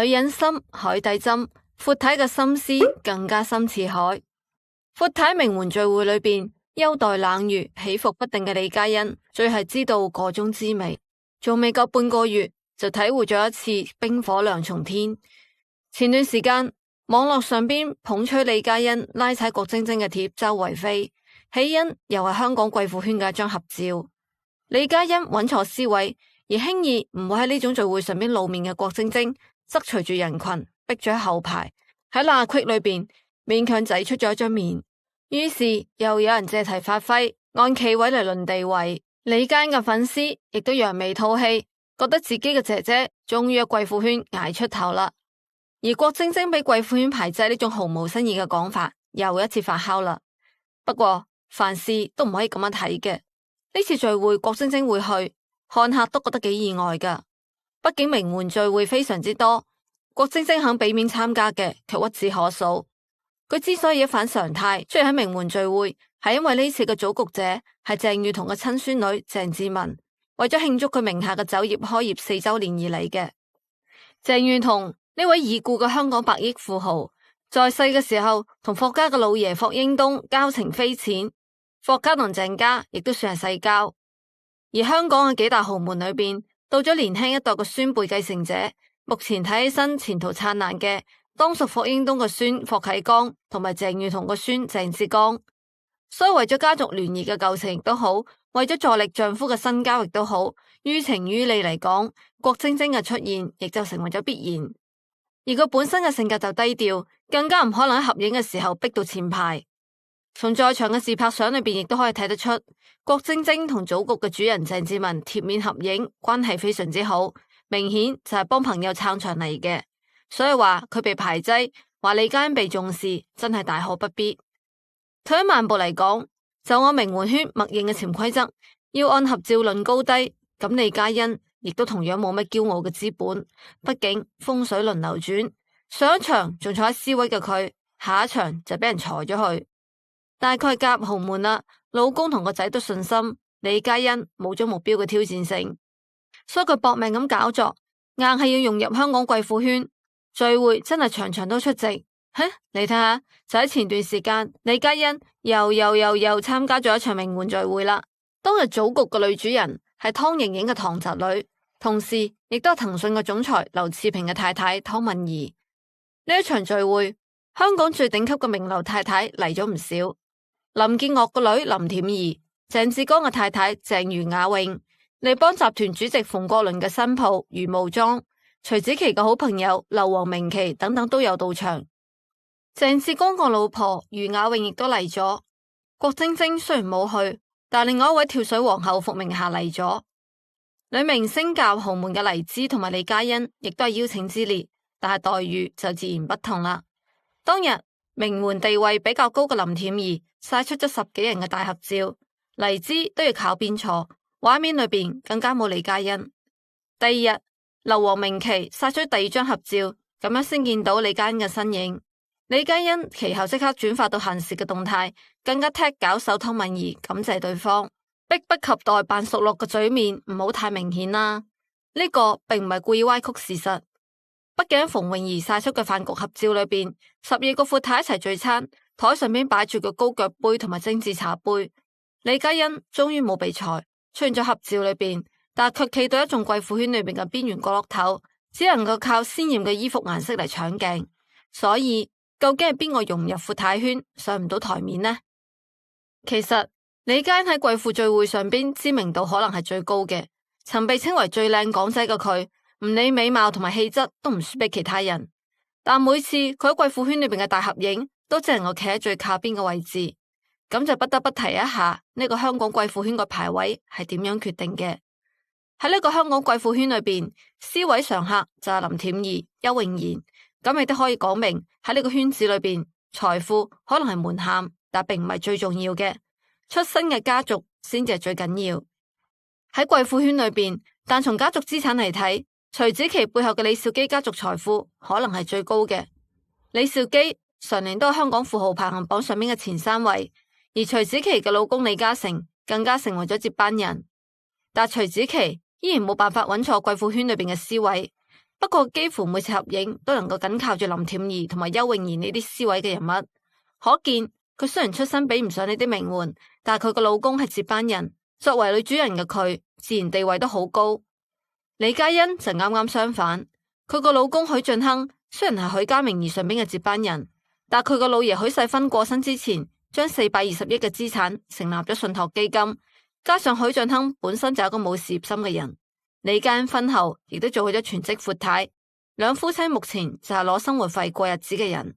女人心，海底針。闊太嘅心思更加深似海。闊太名媛聚會裏邊，優待冷遇、起伏不定嘅李嘉欣，最係知道個中滋味。仲未夠半個月，就體會咗一次冰火兩重天。前段時間，網絡上邊捧吹李嘉欣拉踩郭晶晶嘅帖周圍飛，起因又係香港貴婦圈嘅一張合照。李嘉欣穩坐 C 位，而輕易唔會喺呢種聚會上邊露面嘅郭晶晶，則隨住人群逼咗喺後排，喺罅隙裏邊勉強擠出咗一張面。於是又有人借題發揮，按企位嚟論地位。李嘉欣嘅粉絲亦都揚眉吐氣，覺得自己嘅姐姐終於喺貴婦圈捱出頭啦。而郭晶晶俾貴婦圈排擠呢種毫無新意嘅講法，又一次發酵啦。不過凡事都唔可以咁樣睇嘅。呢次聚會郭晶晶會去，看客都覺得幾意外噶。畢竟名媛聚會非常之多，郭晶晶肯俾面參加嘅卻屈指可數。佢之所以一反常態出現喺名媛聚會，係因為呢次嘅組局者係鄭裕彤嘅親孫女鄭志文，為咗慶祝佢名下嘅酒業開業4周年而嚟嘅。鄭裕彤呢位已故嘅香港百億富豪，在世嘅時候同霍家嘅老爺霍英東交情匪淺，霍家同鄭家亦都算係世交。而香港嘅幾大豪門裏邊，到咗年輕一代嘅孫輩繼承者，目前睇起身前途燦爛嘅，當屬霍英東嘅孫霍啟剛同埋鄭裕彤嘅孫鄭志剛。所以為咗家族聯誼嘅舊情亦都好，為咗助力丈夫嘅新交亦都好，於情於理嚟講，郭晶晶嘅出現亦就成為咗必然。而佢本身嘅性格就低調，更加唔可能喺合影嘅時候逼到前排。從在場嘅自拍相裏邊亦都可以睇得出，郭晶晶同組局嘅主人鄭志文貼面合影，關係非常之好，明顯就係幫朋友撐場嚟嘅。所以話佢被排擠，話李嘉欣被重視，真係大可不必。退一萬步嚟講，就我名媛圈默認嘅潛規則，要按合照論高低，咁李嘉欣亦都同樣冇乜驕傲嘅資本。畢竟風水輪流轉，上一場仲坐喺 C 位嘅佢，下一場就俾人裁咗去。大概夾豪門啦，老公同個仔都信心，李嘉欣冇咗目標嘅挑戰性，所以佢搏命咁搞作，硬係要融入香港貴婦圈。聚會真係場場都出席。你睇下，就喺前段時間，李嘉欣又參加咗一場名媛聚會啦。當日組局嘅女主人係湯盈盈嘅堂侄女，同時亦都係騰訊嘅總裁劉熾平嘅太太湯敏儀。呢一場聚會，香港最頂級嘅名流太太嚟咗唔少。林建岳個女林恬儀、鄭志剛嘅太太鄭余雅穎、利邦集團主席馮國倫嘅新抱余慕莊、徐子淇嘅好朋友劉王明琪等等都有到場。鄭志剛個老婆余雅穎亦都嚟咗。郭晶晶雖然冇去，但另外一位跳水皇后伏明霞嚟咗。女明星較豪門嘅黎姿同埋李嘉欣亦都係邀請之列，但係待遇就自然不同啦。當日名媛地位比較高嘅林恬儀晒出咗10幾人嘅大合照，黎姿都要靠邊坐，畫面裏邊更加冇李嘉欣。第二日，劉王明琪晒出第2張合照，咁樣先見到李嘉欣嘅身影。李嘉欣其後即刻轉發到限時嘅動態，更加踢搞手湯敏儀感謝對方，迫不及待扮熟絡嘅嘴面唔好太明顯啦。呢個並唔係故意歪曲事實。畢竟馮詠儀晒出嘅飯局合照裏邊，12個闊太一齊聚餐，台上邊擺住個高腳杯同埋精緻茶杯。李嘉欣終於冇被裁，出現咗合照裏邊，但係卻企到一眾貴婦圈裏邊嘅邊緣角落頭，只能夠靠鮮艷嘅衣服顏色嚟搶鏡。所以究竟係邊個融入闊太圈上唔到台面呢？其實李嘉欣喺貴婦聚會上邊知名度可能係最高嘅，曾被稱為最靚港姐嘅佢，唔理美貌同埋氣質都唔輸俾其他人。但每次佢喺貴婦圈裏邊嘅大合影，都只能夠企喺最靠邊嘅位置，咁就不得不提一下呢個香港貴婦圈個排位係點樣決定嘅。喺呢個香港貴婦圈裏邊，C 位常客就係林恬儀、邱穎妍。咁亦都可以講明喺呢個圈子裏邊，財富可能係門檻，但並唔係最重要嘅，出身嘅家族先至係最緊要。喺貴婦圈裏邊，但從家族資產嚟睇，徐子淇背後嘅李兆基家族財富可能係最高嘅。李兆基常年都係香港富豪排行榜上面嘅前3位，而徐子淇嘅老公李嘉誠更加成為咗接班人。但徐子淇依然冇辦法穩坐貴婦圈裏邊嘅 C 位。不過幾乎每次合影都能夠緊靠住林恬儀同埋邱穎賢呢啲 C 位嘅人物，可見佢雖然出身比唔上呢啲名媛，但係佢個老公係接班人，作為女主人嘅佢自然地位都好高。李嘉欣就啱啱相反，佢個老公許晉亨雖然係許家名義上邊嘅接班人，但佢個老爺許世勳過身之前，將420億嘅資產成立咗信託基金，加上許晉亨本身就係一個冇事業心嘅人，李嘉欣婚後亦都做咗全職闊太，兩夫妻目前就係攞生活費過日子嘅人。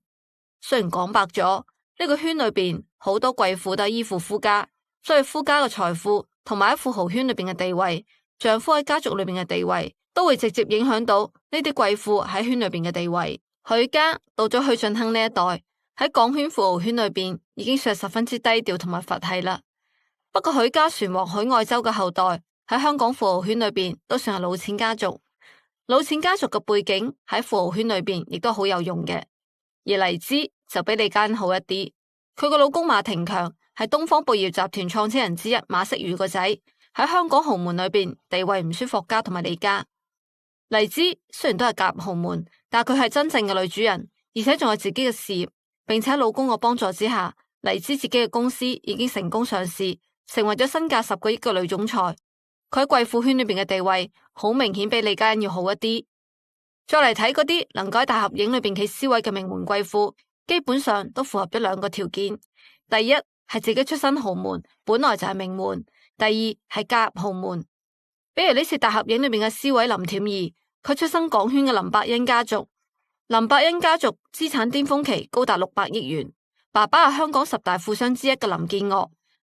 雖然講白咗，呢個圈裏邊好多貴婦都係依附夫家，所以夫家嘅財富同埋喺富豪圈裏邊嘅地位，丈夫喺家族裏邊嘅地位，都會直接影響到呢啲貴婦喺圈裏邊嘅地位。許家到咗許晉亨呢一代，喺港圈富豪圈裏邊已經算係十分之低調同埋佛系啦。不過許家船王許愛洲嘅後代喺香港富豪圈裏邊都算係老錢家族，老錢家族嘅背景喺富豪圈裏邊亦都好有用嘅。而黎姿就比李嘉欣好一啲，佢個老公馬廷強係東方報業集團創始人之一馬識儒個仔，喺香港豪門裏邊地位唔輸霍家同埋李家。黎姿雖然都係嫁入豪門，但佢係真正嘅女主人，而且仲有自己嘅事業，並且喺老公嘅幫助之下，黎姿自己嘅公司已經成功上市，成為咗身價10個億嘅女總裁。佢喺貴婦圈裏邊嘅地位，好明顯比李嘉欣要好一啲。再嚟睇嗰啲能夠喺大合影裏邊企 C 位嘅名門貴婦，基本上都符合咗兩個條件：第一係自己出身豪門，本來就係名門；第二係嫁入豪門。比如呢次大合影裏邊嘅 C 位林恬儀，佢出身港圈嘅林百欣家族。林百欣家族資產巔峰期高達600億元，爸爸係香港10大富商之一嘅林建岳，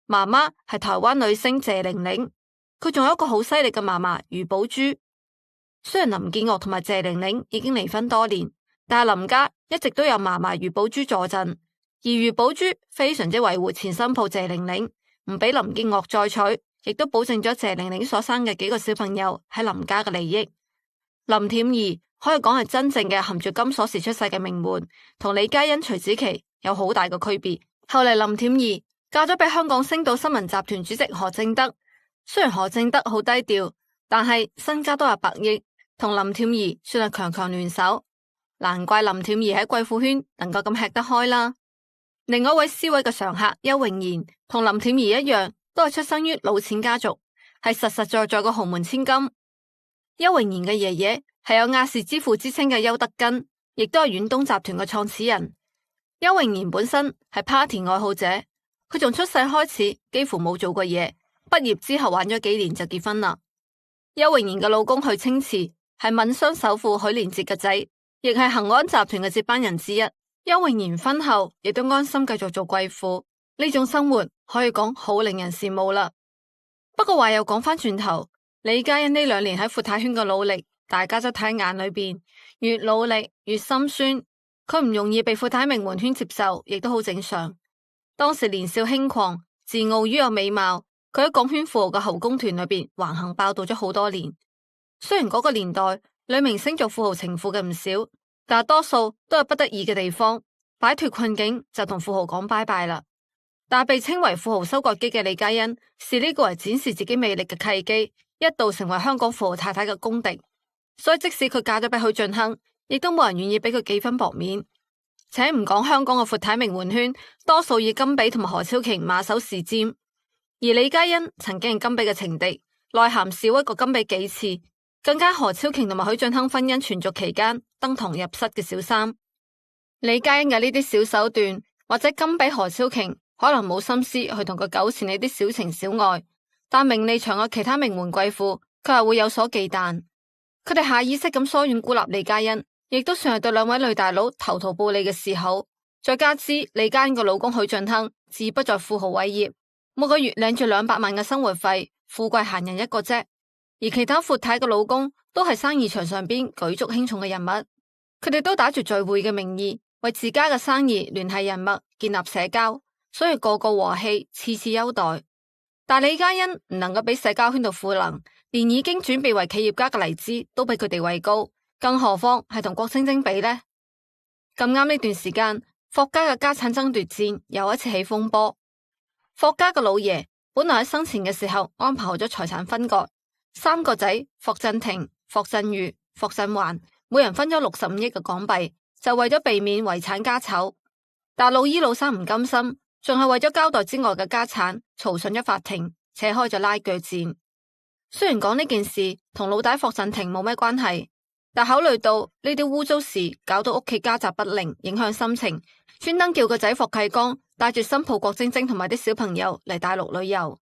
媽媽係台灣女星謝玲玲。佢仲有一個好犀利嘅嫲嫲余寶珠。雖然林建岳同埋謝玲玲已經離婚多年，但係林家一直都有嫲嫲余寶珠坐鎮，而余寶珠非常之維護前新抱謝玲玲，唔俾林建岳再娶，亦都保證咗謝玲玲所生嘅幾個小朋友喺林家嘅利益。林恬儀可以講係真正嘅含住金鎖匙出世嘅名門，同李嘉欣、徐子淇有好大嘅區別。後嚟林恬儀嫁咗俾香港星島新聞集團主席何正德，雖然何正德好低調，但係身家都係百億，同林恬儀算係強強聯手，難怪林恬儀喺貴婦圈能夠咁吃得開啦。另外一位 C 位嘅常客邱穎賢，同林恬儀一樣，都係出生於老錢家族，係實實在在嘅豪門千金。邱穎賢嘅爺爺係有亞視之父之稱嘅邱德根，亦都係遠東集團嘅創始人。邱穎賢本身係 party 愛好者，佢從出世開始幾乎冇做過嘢，畢業之後玩咗幾年就結婚啦。邱穎賢嘅老公許清池係敏商首富許連哲嘅仔，亦係恒安集團嘅接班人之一。邱穎賢婚後亦都安心繼續做貴婦，呢種生活可以講好令人羨慕啦。不過話又講返轉頭，李嘉欣呢2年喺闊太圈嘅努力，大家都睇喺眼裏邊，越努力越心酸。佢唔容易被闊太名門圈接受，亦都好正常。當時年少輕狂，自傲於有美貌，佢喺港圈富豪嘅後宮團裏邊橫行霸道咗好多年。雖然嗰個年代女明星做富豪情婦嘅唔少，但多數都有不得已嘅地方，擺脫困境就同富豪講拜拜啦。但被稱為富豪收割機嘅李嘉欣，視呢個為展示自己魅力嘅契機，一度成為香港富豪太太嘅公敵。所以即使佢嫁咗俾許晉亨，亦都冇人願意俾佢幾分薄面。且唔講香港嘅闊太名媛圈，多數以甘比同埋何超瓊馬首是瞻。而李嘉欣曾經係甘比嘅情敵，內涵少一個甘比幾次，更加何超瓊同埋許晉亨婚姻存續期間登堂入室嘅小三。李嘉欣嘅呢啲小手段，或者甘比何超瓊可能冇心思去同佢糾纏呢啲小情小愛，但名利場嘅其他名門貴婦，佢係會有所忌憚。佢哋下意識咁疏遠孤立李嘉欣，亦都算係對兩位女大佬投桃報李嘅示好。再加之李嘉欣嘅老公許晉亨志不在富豪偉業，每個月領住200萬嘅生活費，富貴閒人一個啫。而其他闊太嘅老公都係生意場上邊舉足輕重嘅人物，佢哋都打住聚會嘅名義，為自家嘅生意聯繫人脈，建立社交，所以個個和氣，次次優待。但李嘉欣唔能夠俾社交圈度賦能，連已經轉變為企業家嘅黎姿都比佢地位高，更何況係同郭晶晶比呢？咁啱呢段時間，霍家嘅家產爭奪戰又一次起風波。霍家嘅老爺本來喺生前嘅時候安排好咗財產分割，3個仔霍震霆、霍震宇、霍震寰每人分咗65億嘅港幣，就為咗避免遺產家醜。但老二老三唔甘心，仲係為咗交代之外嘅家產，嘈上咗法庭，扯開咗拉鋸戰。雖然講呢件事同老大霍震霆冇咩關係，但考慮到呢啲污糟事搞到屋企家宅不寧，影響心情，專登叫個仔霍啟剛帶住新抱郭晶晶同埋啲小朋友嚟大陸旅遊。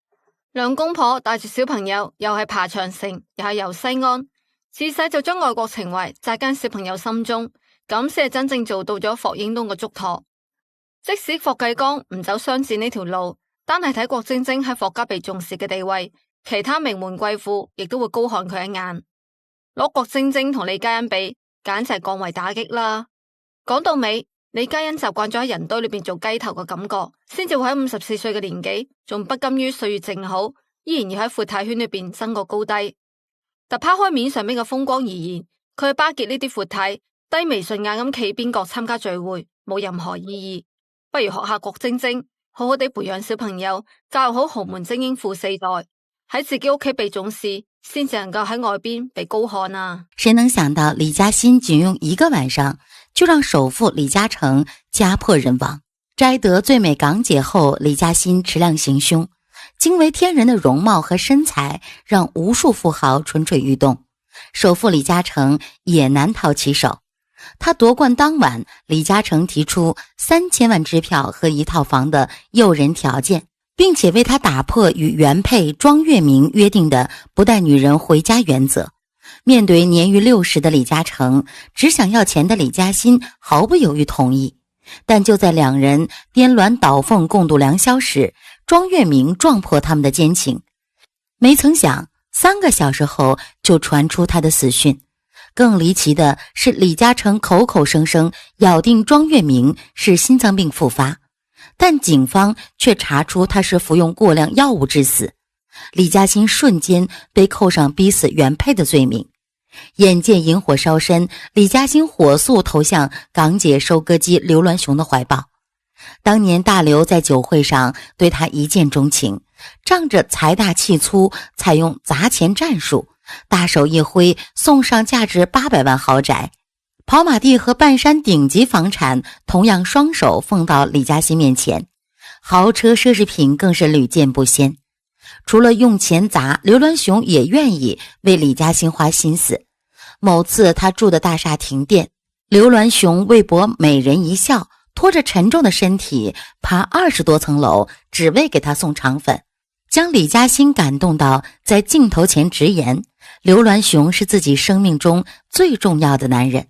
兩公婆帶住小朋友，又係爬長城，又係遊西安，自細就將愛國情懷扎根小朋友心中，咁先係真正做到咗霍英東嘅囑託。即使霍啟剛唔走商戰呢條路，單係睇郭晶晶喺霍家被重視嘅地位，其他名門貴婦亦都會高看佢一眼。攞郭晶晶同李嘉欣比，簡直係降維打擊啦。講到尾，李嘉欣習慣咗喺人堆裏邊做雞頭嘅感覺，先至會喺54歲嘅年紀，仲不甘於歲月靜好，依然要喺闊太圈裏邊爭個高低。但拋開面上面嘅風光而言，佢去巴結呢啲闊太，低眉順眼咁企邊角參加聚會，冇任何意義。不如學下郭晶晶，好好地培養小朋友，教育好豪門精英富四代，喺自己屋企被重視，先至能夠喺外邊被高看啊！誰能想到李嘉欣僅用1個晚上，就讓首富李嘉誠家破人亡。摘得最美港姐後，李嘉欣持量行凶，驚為天人的容貌和身材讓無數富豪蠢蠢欲動，首富李嘉誠也難逃其手。他奪冠當晚，李嘉誠提出3000萬支票和1套房的誘人條件，並且為他打破與原配莊月明約定的不帶女人回家原則。面對年逾60的李嘉誠，只想要錢的李嘉欣毫不猶豫同意。但就在兩人顛鸞倒鳳共度良宵時，莊月明撞破他們的奸情。沒曾想3個小時後就傳出他的死訊。更離奇的是，李嘉誠口口聲聲咬定莊月明是心臟病復發，但警方卻查出他是服用過量藥物致死。李嘉欣瞬間被扣上逼死原配的罪名。眼見引火燒身，李嘉欣火速投向港姐收割機劉鑾雄的懷抱。當年大劉在酒會上對他一見鍾情，仗着財大氣粗，採用砸錢戰術，大手一揮，送上價值800萬豪宅，跑馬地和半山頂級房產同樣雙手奉到李嘉欣面前，豪車奢侈品更是屢見不鮮。除了用錢砸，劉鑾雄也願意為李嘉欣花心思。某次他住的大廈停電，劉鑾雄為博美人一笑，拖着沉重的身體爬20多層樓，只為給他送腸粉，將李嘉欣感動到在鏡頭前直言，劉鑾雄是自己生命中最重要的男人。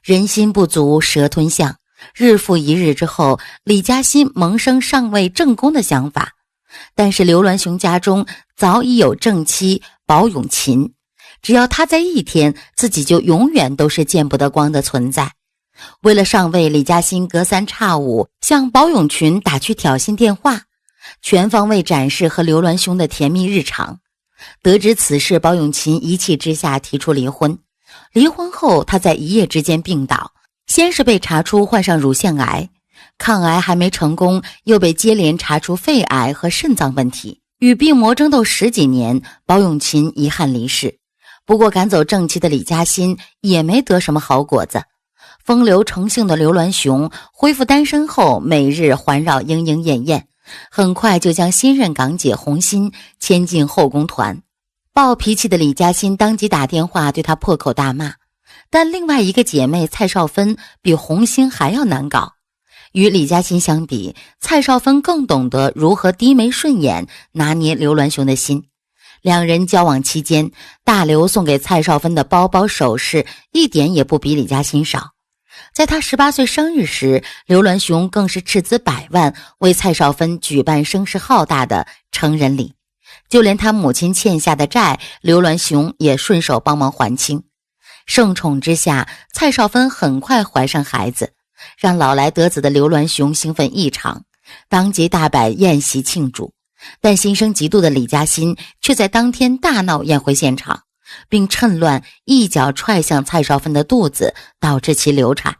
人心不足蛇吞象，日復一日之後，李嘉欣萌生上位正宮的想法，但是劉鑾雄家中早已有正妻寶詠琴，只要他在一天，自己就永遠都是見不得光的存在。為了上位，李嘉欣隔三差五向寶詠琴打去挑釁電話，全方位展示和劉鑾雄的甜蜜日常。得知此事，寶詠琴一氣之下提出離婚。離婚後，他在一夜之間病倒，先是被查出患上乳腺癌，抗癌還沒成功，又被接連查出肺癌和腎臟問題。與病魔爭鬥10幾年，寶詠琴遺憾離世。不過趕走正妻的李嘉欣也沒得什麼好果子。風流成性的劉鑾雄恢復單身後，每日環繞鶯鶯燕燕，很快就將新任港姐洪欣牽進後宮團。暴脾氣的李嘉欣當即打電話對他破口大罵，但另外一個姐妹蔡少芬比洪欣還要難搞。與李嘉欣相比，蔡少芬更懂得如何低眉順眼拿捏劉鑾雄的心。兩人交往期間，大劉送給蔡少芬的包包首飾一點也不比李嘉欣少。在他18歲生日時，劉鑾雄更是斥資100萬為蔡少芬舉辦聲勢浩大的成人禮，就連他母親欠下的債，劉鑾雄也順手幫忙還清。盛寵之下，蔡少芬很快懷上孩子，讓老來得子的劉鑾雄興奮異常，當即大擺宴席慶祝。但心生嫉妒的李嘉欣卻在當天大鬧宴會現場，並趁亂一腳踹向蔡少芬的肚子，導致其流產。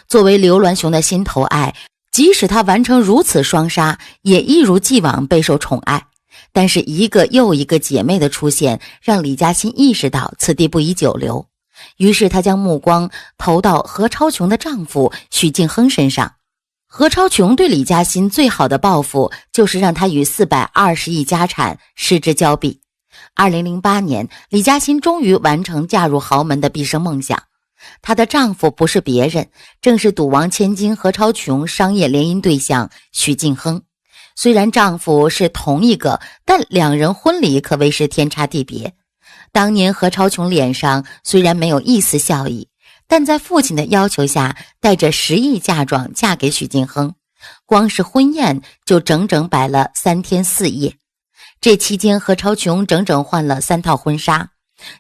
作為劉鑾雄的心頭愛，即使他完成如此雙殺，也一如既往備受寵愛。但是一個又一個姐妹的出現，讓李嘉欣意識到此地不宜久留。于是她将目光投到何超琼的丈夫许晋亨身上。何超琼对李嘉欣最好的报复就是让她与420亿家产失之交臂。2008年，李嘉欣终于完成嫁入豪门的毕生梦想。她的丈夫不是别人，正是赌王千金何超琼商业联姻对象许晋亨。虽然丈夫是同一个，但两人婚礼可谓是天差地别。当年何超琼脸上虽然没有一丝笑意，但在父亲的要求下，带着10亿嫁妆嫁给许晋亨。光是婚宴就整整摆了3天4夜。这期间，何超琼整整换了3套婚纱，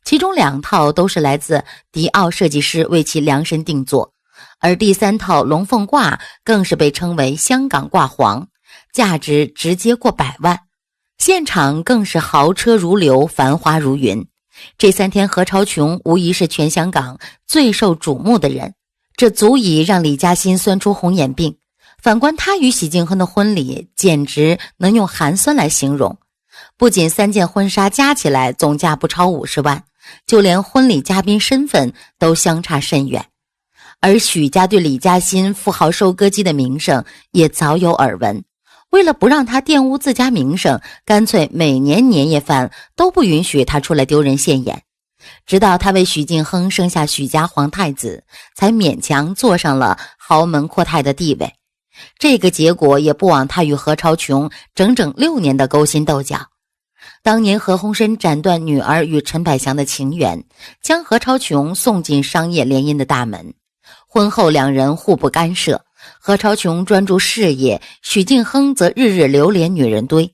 其中2套都是来自迪奥设计师为其量身定做，而第3套龙凤褂更是被称为香港褂皇，价值直接过100万。现场更是豪车如流，繁花如云。这3天，何超琼无疑是全香港最受瞩目的人，这足以让李嘉欣酸出红眼病。反观她与许晋亨的婚礼，简直能用寒酸来形容。不仅3件婚纱加起来总价不超50万，就连婚礼嘉宾身份都相差甚远。而许家对李嘉欣富豪收割机的名声也早有耳闻，为了不让他玷污自家名声，干脆每年年夜饭都不允许他出来丢人现眼。直到他为许晋亨生下许家皇太子，才勉强坐上了豪门阔太的地位。这个结果也不枉他与何超琼整整6年的勾心斗角。当年何鸿燊斩断女儿与陈百祥的情缘，将何超琼送进商业联姻的大门。婚后2人互不干涉，何超琼专注事业，许晋亨则日日流连女人堆。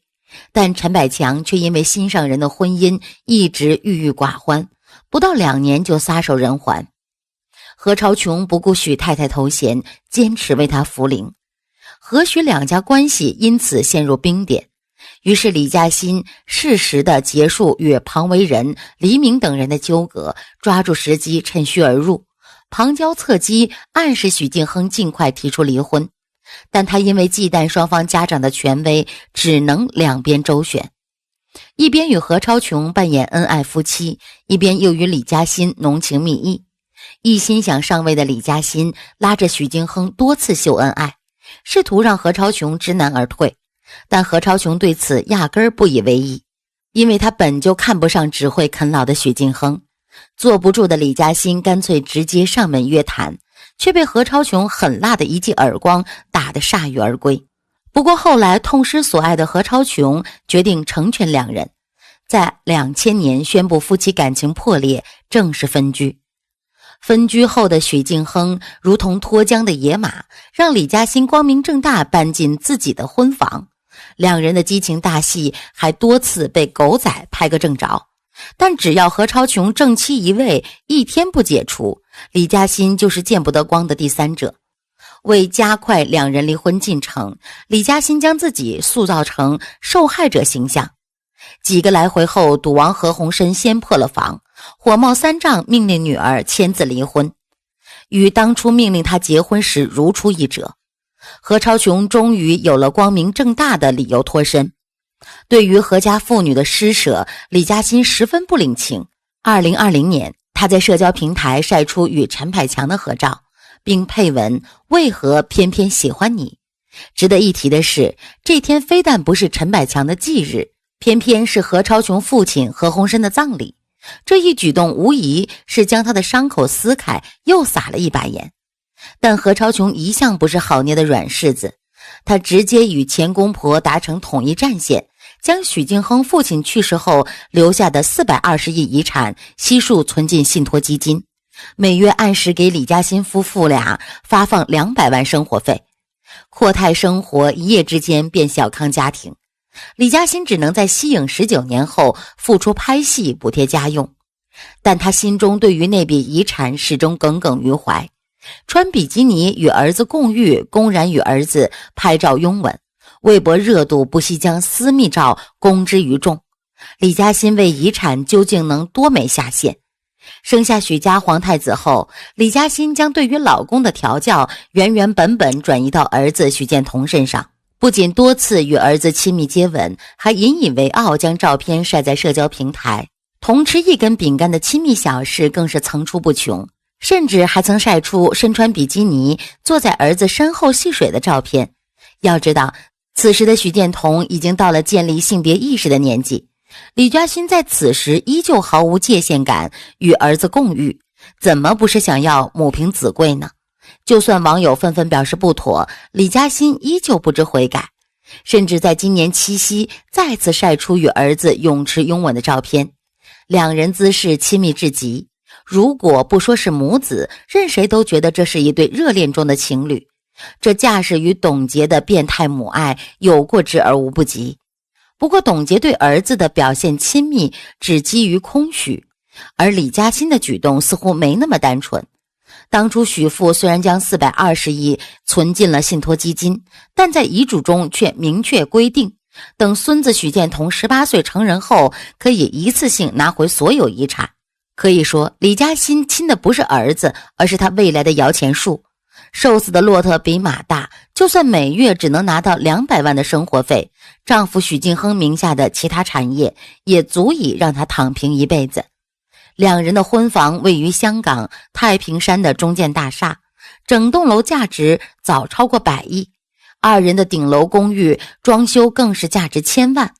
但陈百强却因为心上人的婚姻一直郁郁寡欢，不到2年就撒手人寰。何超琼不顾许太太头衔，坚持为她扶灵。何许2家关系因此陷入冰点。于是李嘉欣适时地结束与庞维仁、黎明等人的纠葛，抓住时机趁虚而入，旁敲侧击暗示许晋亨尽快提出离婚。但他因为忌惮双方家长的权威，只能两边周旋，一边与何超琼扮演恩爱夫妻，一边又与李嘉欣浓情蜜意。一心想上位的李嘉欣拉着许晋亨多次秀恩爱，试图让何超琼知难而退，但何超琼对此压根儿不以为意，因为他本就看不上只会啃老的许晋亨。坐不住的李嘉欣干脆直接上门约谈，却被何超琼狠辣的一记耳光打得铩羽而归。不过后来痛失所爱的何超琼决定成全2人，在2000年宣布夫妻感情破裂，正式分居。分居后的许晋亨如同脱缰的野马，让李嘉欣光明正大搬进自己的婚房。2人的激情大戏还多次被狗仔拍个正着。但只要何超琼正妻一位，一天不解除，李嘉欣就是见不得光的第三者。为加快2人离婚进程，李嘉欣将自己塑造成受害者形象。几个来回后，赌王何鸿燊先破了防，火冒三丈命令女儿签字离婚，与当初命令他结婚时如出一辙。何超琼终于有了光明正大的理由脱身。对于何家妇女的施舍，李嘉欣十分不领情。2020年，她在社交平台晒出与陈百强的合照，并配文为何偏偏喜欢你。值得一提的是，这天非但不是陈百强的忌日，偏偏是何超琼父亲何鸿燊的葬礼。这一举动无疑是将他的伤口撕开，又撒了一把盐。但何超琼一向不是好捏的软柿子，他直接与前公婆达成统一战线，将许晋亨父亲去世后留下的420亿遗产悉数存进信托基金，每月按时给李嘉欣夫妇俩发放200万生活费。阔太生活一夜之间变小康家庭，李嘉欣只能在息影19年后复出拍戏补贴家用。但他心中对于那笔遗产始终耿耿于怀，穿比基尼与儿子共浴，公然与儿子拍照拥吻，微博热度不惜将私密照公之于众。李嘉欣为遗产究竟能多美下限？生下许家皇太子后，李嘉欣将对于老公的调教原本转移到儿子许建彤身上，不仅多次与儿子亲密接吻，还引以为傲将照片晒在社交平台。同吃一根饼干的亲密小事更是层出不穷，甚至还曾晒出身穿比基尼坐在儿子身后戏水的照片。要知道，此时的许建彤已经到了建立性别意识的年纪，李嘉欣在此时依旧毫无界限感，与儿子共浴，怎么不是想要母凭子贵呢？就算网友纷纷表示不妥，李嘉欣依旧不知悔改，甚至在今年七夕再次晒出与儿子泳池拥吻的照片，两人姿势亲密至极，如果不说是母子，任谁都觉得这是一对热恋中的情侣。这架势与董洁的变态母爱有过之而无不及。不过董洁对儿子的表现亲密只基于空虚，而李嘉欣的举动似乎没那么单纯。当初许父虽然将420亿存进了信托基金，但在遗嘱中却明确规定，等孙子许建彤18岁成人后，可以一次性拿回所有遗产。可以说，李嘉欣亲的不是儿子，而是他未来的摇钱树。瘦死的骆驼比马大，就算每月只能拿到200万的生活费，丈夫许晋亨名下的其他产业也足以让他躺平一辈子。两人的婚房位于香港太平山的中建大厦，整栋楼价值早超过100亿，二人的顶楼公寓装修更是价值1000万。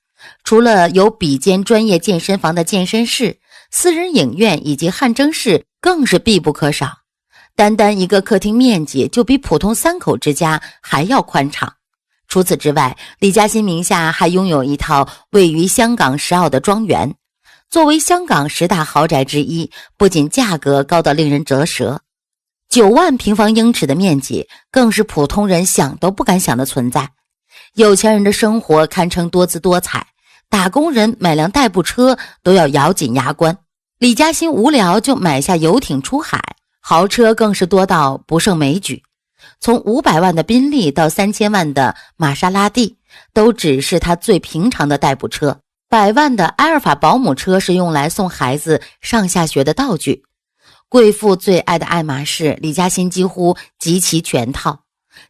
除了有比肩专业健身房的健身室，私人影院以及汗蒸室更是必不可少。单单一个客厅面积就比普通3口之家还要宽敞。除此之外，李嘉欣名下还拥有一套位于香港石澳的庄园，作为香港10大豪宅之一，不仅价格高到令人啧舌，9万平方英尺的面积更是普通人想都不敢想的存在。有钱人的生活堪称多姿多彩，打工人买辆代步车都要咬紧牙关。李嘉欣无聊就买下游艇出海，豪车更是多到不胜枚举，从500万的宾利到3000万的玛莎拉蒂，都只是他最平常的代步车。100万的埃尔法保姆车是用来送孩子上下学的道具。贵妇最爱的爱马仕，李嘉欣几乎集齐全套，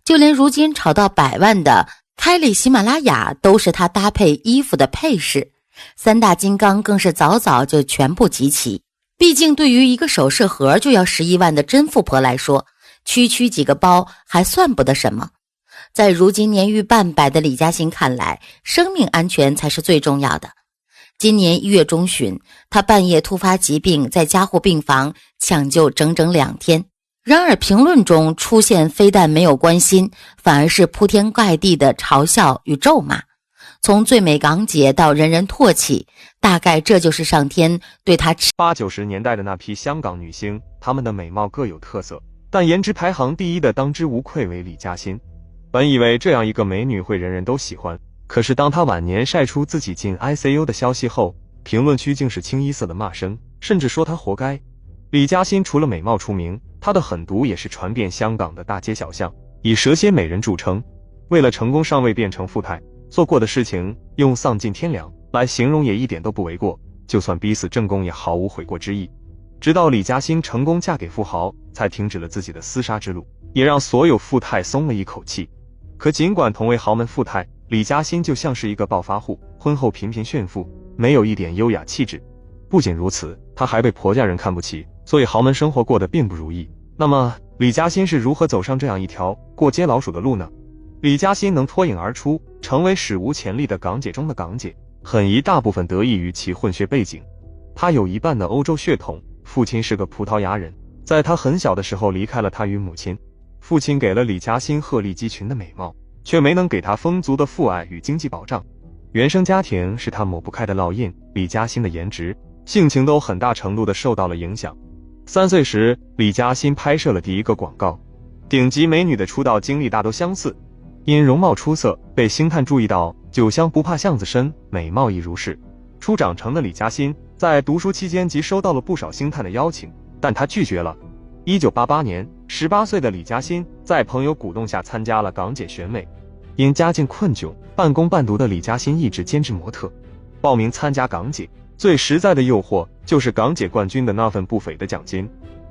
就连如今炒到100万的开利喜马拉雅都是他搭配衣服的配饰。3大金刚更是早早就全部集齐。毕竟对于一个首饰盒就要11万的真富婆来说，区区几个包还算不得什么。在如今年逾半百的李嘉欣看来，生命安全才是最重要的。今年1月中旬，他半夜突发疾病，在加护病房抢救整整2天。然而评论中出现非但没有关心，反而是铺天盖地的嘲笑与咒骂。从最美港姐到人人唾弃，大概这就是上天对她80-90年代的那批香港女星，她们的美貌各有特色，但颜值排行第一的当之无愧为李嘉欣。本以为这样一个美女会人人都喜欢，可是当她晚年晒出自己进 ICU 的消息后，评论区竟是清一色的骂声，甚至说她活该。李嘉欣除了美貌出名，她的狠毒也是传遍香港的大街小巷，以蛇蝎美人著称。为了成功上位变成富态，做过的事情用丧尽天良来形容也一点都不为过，就算逼死正宫也毫无悔过之意。直到李嘉欣成功嫁给富豪，才停止了自己的厮杀之路，也让所有富态松了一口气。可尽管同为豪门富态，李嘉欣就像是一个暴发户，婚后频频炫富，没有一点优雅气质。不仅如此，她还被婆家人看不起，所以豪门生活过得并不如意。那么李嘉欣是如何走上这样一条过街老鼠的路呢？李嘉欣能脱颖而出，成为史无前例的港姐中的港姐，很一大部分得益于其混血背景。她有一半的欧洲血统，父亲是个葡萄牙人，在她很小的时候离开了她与母亲。父亲给了李嘉欣鹤立鸡群的美貌，却没能给她丰足的父爱与经济保障。原生家庭是她抹不开的烙印，李嘉欣的颜值、性情都很大程度的受到了影响。3岁时，李嘉欣拍摄了第一个广告。顶级美女的出道经历大都相似，因容貌出色，被星探注意到，酒香不怕巷子深，美貌亦如是。初长成的李嘉欣在读书期间即收到了不少星探的邀请，但她拒绝了。1988年，18岁的李嘉欣在朋友鼓动下参加了港姐选美。因家境困窘，半工半读的李嘉欣一直兼职模特。报名参加港姐，最实在的诱惑就是港姐冠军的那份不菲的奖金。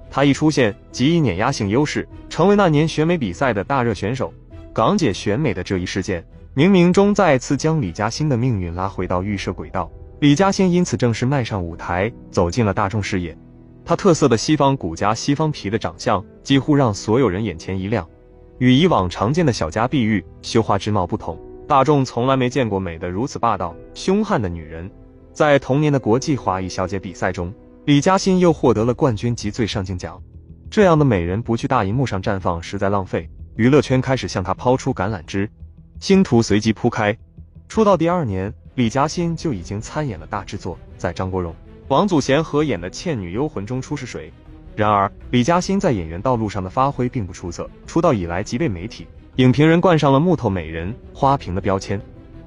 她一出现即以碾压性优势，成为那年选美比赛的大热选手。港姐选美的这一事件，冥冥中再次将李嘉欣的命运拉回到预设轨道。李嘉欣因此正式迈上舞台，走进了大众视野。她特色的西方骨架、西方皮的长相，几乎让所有人眼前一亮。与以往常见的小家碧玉、羞花之貌不同，大众从来没见过美得如此霸道、凶悍的女人。在同年的国际华裔小姐比赛中，李嘉欣又获得了冠军及最上镜奖。这样的美人不去大荧幕上绽放实在浪费，娱乐圈开始向她抛出橄榄枝，星途随即铺开。出道第2年，李嘉欣就已经参演了大制作，在张国荣、王祖贤合演的《倩女幽魂》中出试水。然而，李嘉欣在演员道路上的发挥并不出色，出道以来即被媒体、影评人冠上了木头美人、花瓶的标签。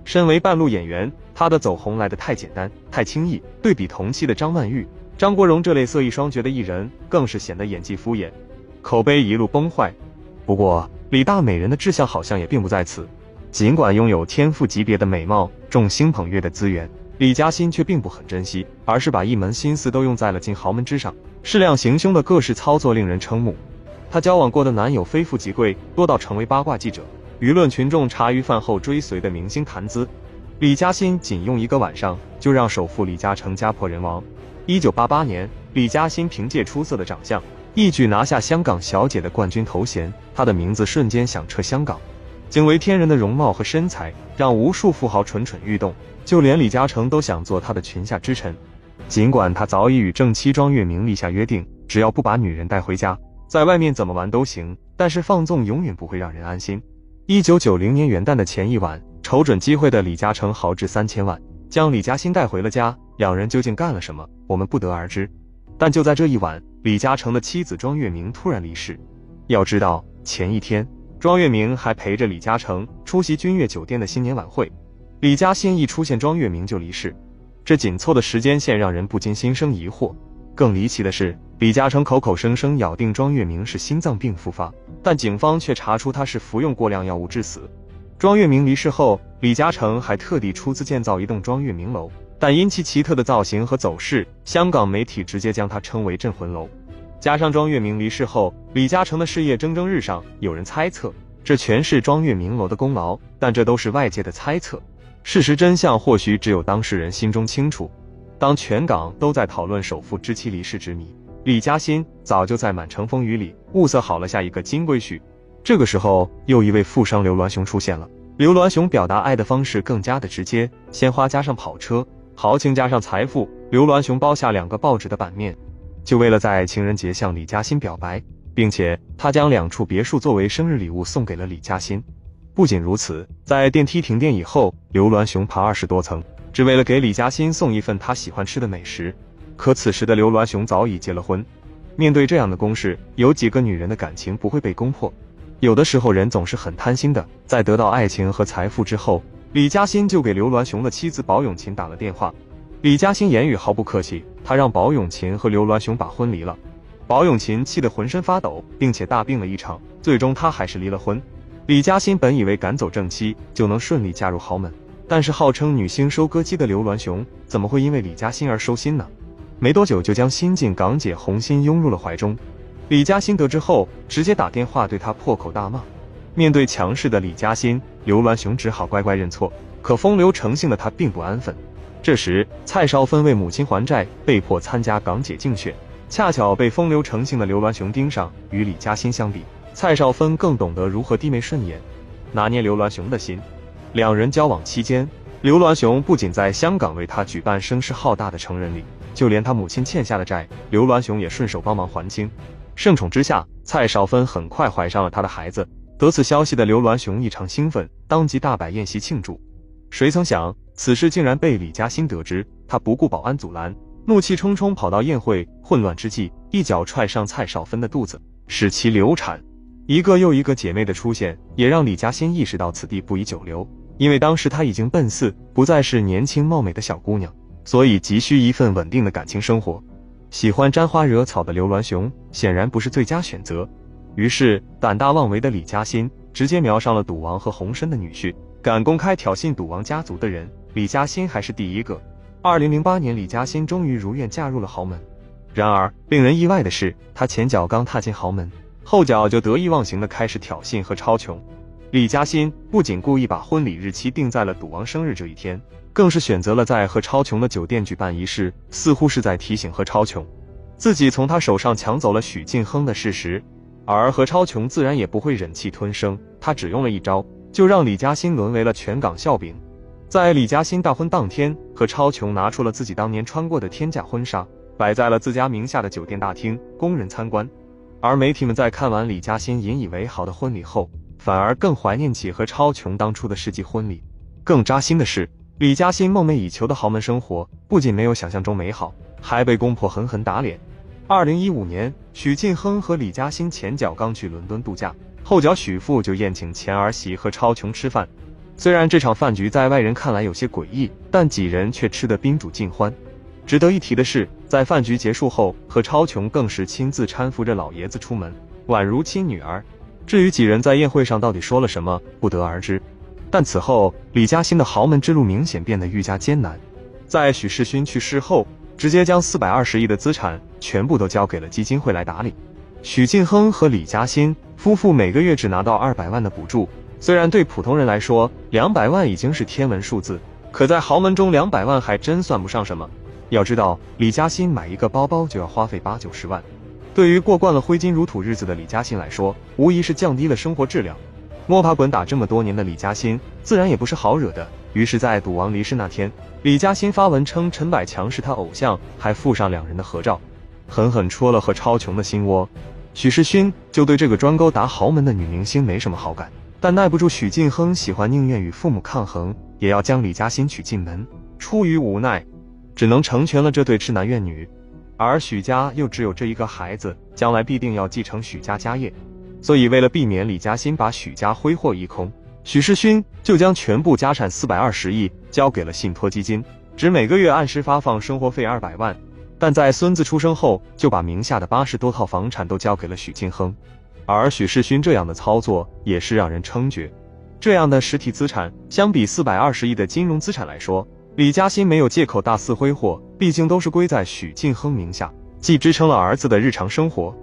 身为半路演员，她的走红来得太简单、太轻易，对比同期的张曼玉、张国荣这类色艺双绝的艺人，更是显得演技敷衍，口碑一路崩坏。不过，李大美人的志向好像也并不在此。尽管拥有天赋级别的美貌、众星捧月的资源，李嘉欣却并不很珍惜，而是把一门心思都用在了进豪门之上。适量行凶的各式操作令人瞠目。她交往过的男友非富即贵，多到成为八卦记者、舆论群众茶余饭后追随的明星谈资。李嘉欣仅用1个晚上就让首富李嘉诚家破人亡。1988年，李嘉欣凭借出色的长相，一举拿下香港小姐的冠军头衔，她的名字瞬间响彻香港。惊为天人的容貌和身材，让无数富豪蠢蠢欲动，就连李嘉诚都想做她的裙下之臣。尽管他早已与正妻庄月明立下约定，只要不把女人带回家，在外面怎么玩都行，但是放纵永远不会让人安心。1990年元旦的前一晚，瞅准机会的李嘉诚豪掷3000万，将李嘉欣带回了家。两人究竟干了什么，我们不得而知。但就在这一晚，李嘉诚的妻子庄月明突然离世。要知道，前一天，庄月明还陪着李嘉诚出席君悦酒店的新年晚会，李嘉欣一出现，庄月明就离世。这紧凑的时间线让人不禁心生疑惑。更离奇的是，李嘉诚口口声声咬定庄月明是心脏病复发，但警方却查出他是服用过量药物致死。庄月明离世后，李嘉诚还特地出资建造一栋庄月明楼，但因其奇特的造型和走势，香港媒体直接将它称为镇魂楼。加上庄月明离世后，李嘉诚的事业蒸蒸日上，有人猜测这全是庄月明楼的功劳，但这都是外界的猜测。事实真相或许只有当事人心中清楚。当全港都在讨论首富之妻离世之谜，李嘉欣早就在满城风雨里物色好了下一个金龟婿。这个时候，又一位富商刘銮雄出现了。刘銮雄表达爱的方式更加的直接，鲜花加上跑车，豪情加上财富。刘銮雄包下2个报纸的版面，就为了在情人节向李嘉欣表白，并且他将2处别墅作为生日礼物送给了李嘉欣。不仅如此，在电梯停电以后，刘銮雄爬20多层，只为了给李嘉欣送一份他喜欢吃的美食。可此时的刘銮雄早已结了婚。面对这样的攻势，有几个女人的感情不会被攻破？有的时候人总是很贪心的，在得到爱情和财富之后，李嘉欣就给刘銮雄的妻子保永琴打了电话。李嘉欣言语毫不客气，他让保永琴和刘銮雄把婚离了。保永琴气得浑身发抖，并且大病了一场，最终他还是离了婚。李嘉欣本以为赶走正妻就能顺利嫁入豪门，但是号称女星收割机的刘銮雄怎么会因为李嘉欣而收心呢？没多久就将新晋港姐洪欣拥入了怀中。李嘉欣得知后，直接打电话对她破口大骂。面对强势的李嘉欣，刘銮雄只好乖乖认错。可风流成性的他并不安分。这时，蔡少芬为母亲还债，被迫参加港姐竞选，恰巧被风流成性的刘銮雄盯上。与李嘉欣相比，蔡少芬更懂得如何低眉顺眼，拿捏刘銮雄的心。两人交往期间，刘銮雄不仅在香港为他举办声势浩大的成人礼，就连他母亲欠下的债，刘銮雄也顺手帮忙还清。盛宠之下，蔡少芬很快怀上了他的孩子。得此消息的刘銮雄异常兴奋，当即大摆宴席庆祝。谁曾想，此事竟然被李嘉欣得知，他不顾保安阻拦，怒气冲冲跑到宴会，混乱之际，一脚踹上蔡少芬的肚子，使其流产。一个又一个姐妹的出现，也让李嘉欣意识到此地不宜久留，因为当时她已经奔四，不再是年轻貌美的小姑娘，所以急需一份稳定的感情生活。喜欢沾花惹草的刘銮雄显然不是最佳选择，于是胆大妄为的李嘉欣直接瞄上了赌王和洪深的女婿。敢公开挑衅赌王家族的人，李嘉欣还是第一个。2008年，李嘉欣终于如愿嫁入了豪门。然而令人意外的是，她前脚刚踏进豪门，后脚就得意忘形地开始挑衅和超穷。李嘉欣不仅故意把婚礼日期定在了赌王生日这一天，更是选择了在何超琼的酒店举办仪式，似乎是在提醒何超琼自己从他手上抢走了许晋亨的事实。而何超琼自然也不会忍气吞声，他只用了一招，就让李嘉欣沦为了全港笑柄。在李嘉欣大婚当天，何超琼拿出了自己当年穿过的天价婚纱，摆在了自家名下的酒店大厅，供人参观。而媒体们在看完李嘉欣引以为豪的婚礼后，反而更怀念起何超琼当初的世纪婚礼。更扎心的是，李嘉欣梦寐以求的豪门生活不仅没有想象中美好，还被公婆狠狠打脸。2015年，许晋亨和李嘉欣前脚刚去伦敦度假，后脚许父就宴请前儿媳何超琼吃饭。虽然这场饭局在外人看来有些诡异，但几人却吃得宾主尽欢。值得一提的是，在饭局结束后，何超琼更是亲自搀扶着老爷子出门，宛如亲女儿。至于几人在宴会上到底说了什么，不得而知。但此后，李嘉欣的豪门之路明显变得愈加艰难。在许世勋去世后，直接将420亿的资产全部都交给了基金会来打理。许晋亨和李嘉欣夫妇每个月只拿到200万的补助，虽然对普通人来说200万已经是天文数字，可在豪门中200万还真算不上什么。要知道，李嘉欣买一个包包就要花费80-90万，对于过惯了挥金如土日子的李嘉欣来说，无疑是降低了生活质量。摸爬滚打这么多年的李嘉欣自然也不是好惹的，于是在赌王离世那天，李嘉欣发文称陈百强是他偶像，还附上两人的合照，狠狠戳了何超琼的心窝。许世勋就对这个专勾搭豪门的女明星没什么好感，但耐不住许晋亨喜欢，宁愿与父母抗衡，也要将李嘉欣娶进门。出于无奈，只能成全了这对痴男怨女。而许家又只有这一个孩子，将来必定要继承许家家业，所以为了避免李嘉欣把许家挥霍一空，许世勋就将全部家产420亿交给了信托基金，只每个月按时发放生活费200万。但在孙子出生后，就把名下的80多套房产都交给了许晋亨。而许世勋这样的操作也是让人称绝。这样的实体资产相比420亿的金融资产来说，李嘉欣没有借口大肆挥霍，毕竟都是归在许晋亨名下，既支撑了儿子的日常生活，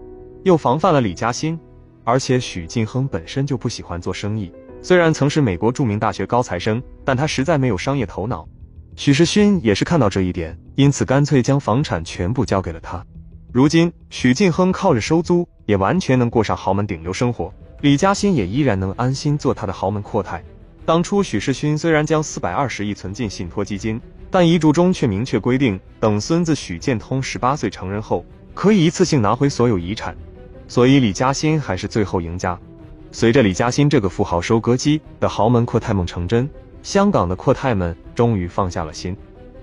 又防范了李嘉欣。而且许晋亨本身就不喜欢做生意，虽然曾是美国著名大学高材生，但他实在没有商业头脑。许世勋也是看到这一点，因此干脆将房产全部交给了他。如今许晋亨靠着收租也完全能过上豪门顶流生活，李嘉欣也依然能安心做他的豪门阔太。当初许世勋虽然将420亿存进信托基金，但遗嘱中却明确规定，等孙子许建通18岁成人后，可以一次性拿回所有遗产。所以李嘉欣还是最后赢家。随着李嘉欣这个富豪收割机的豪门阔太梦成真，香港的阔太们终于放下了心。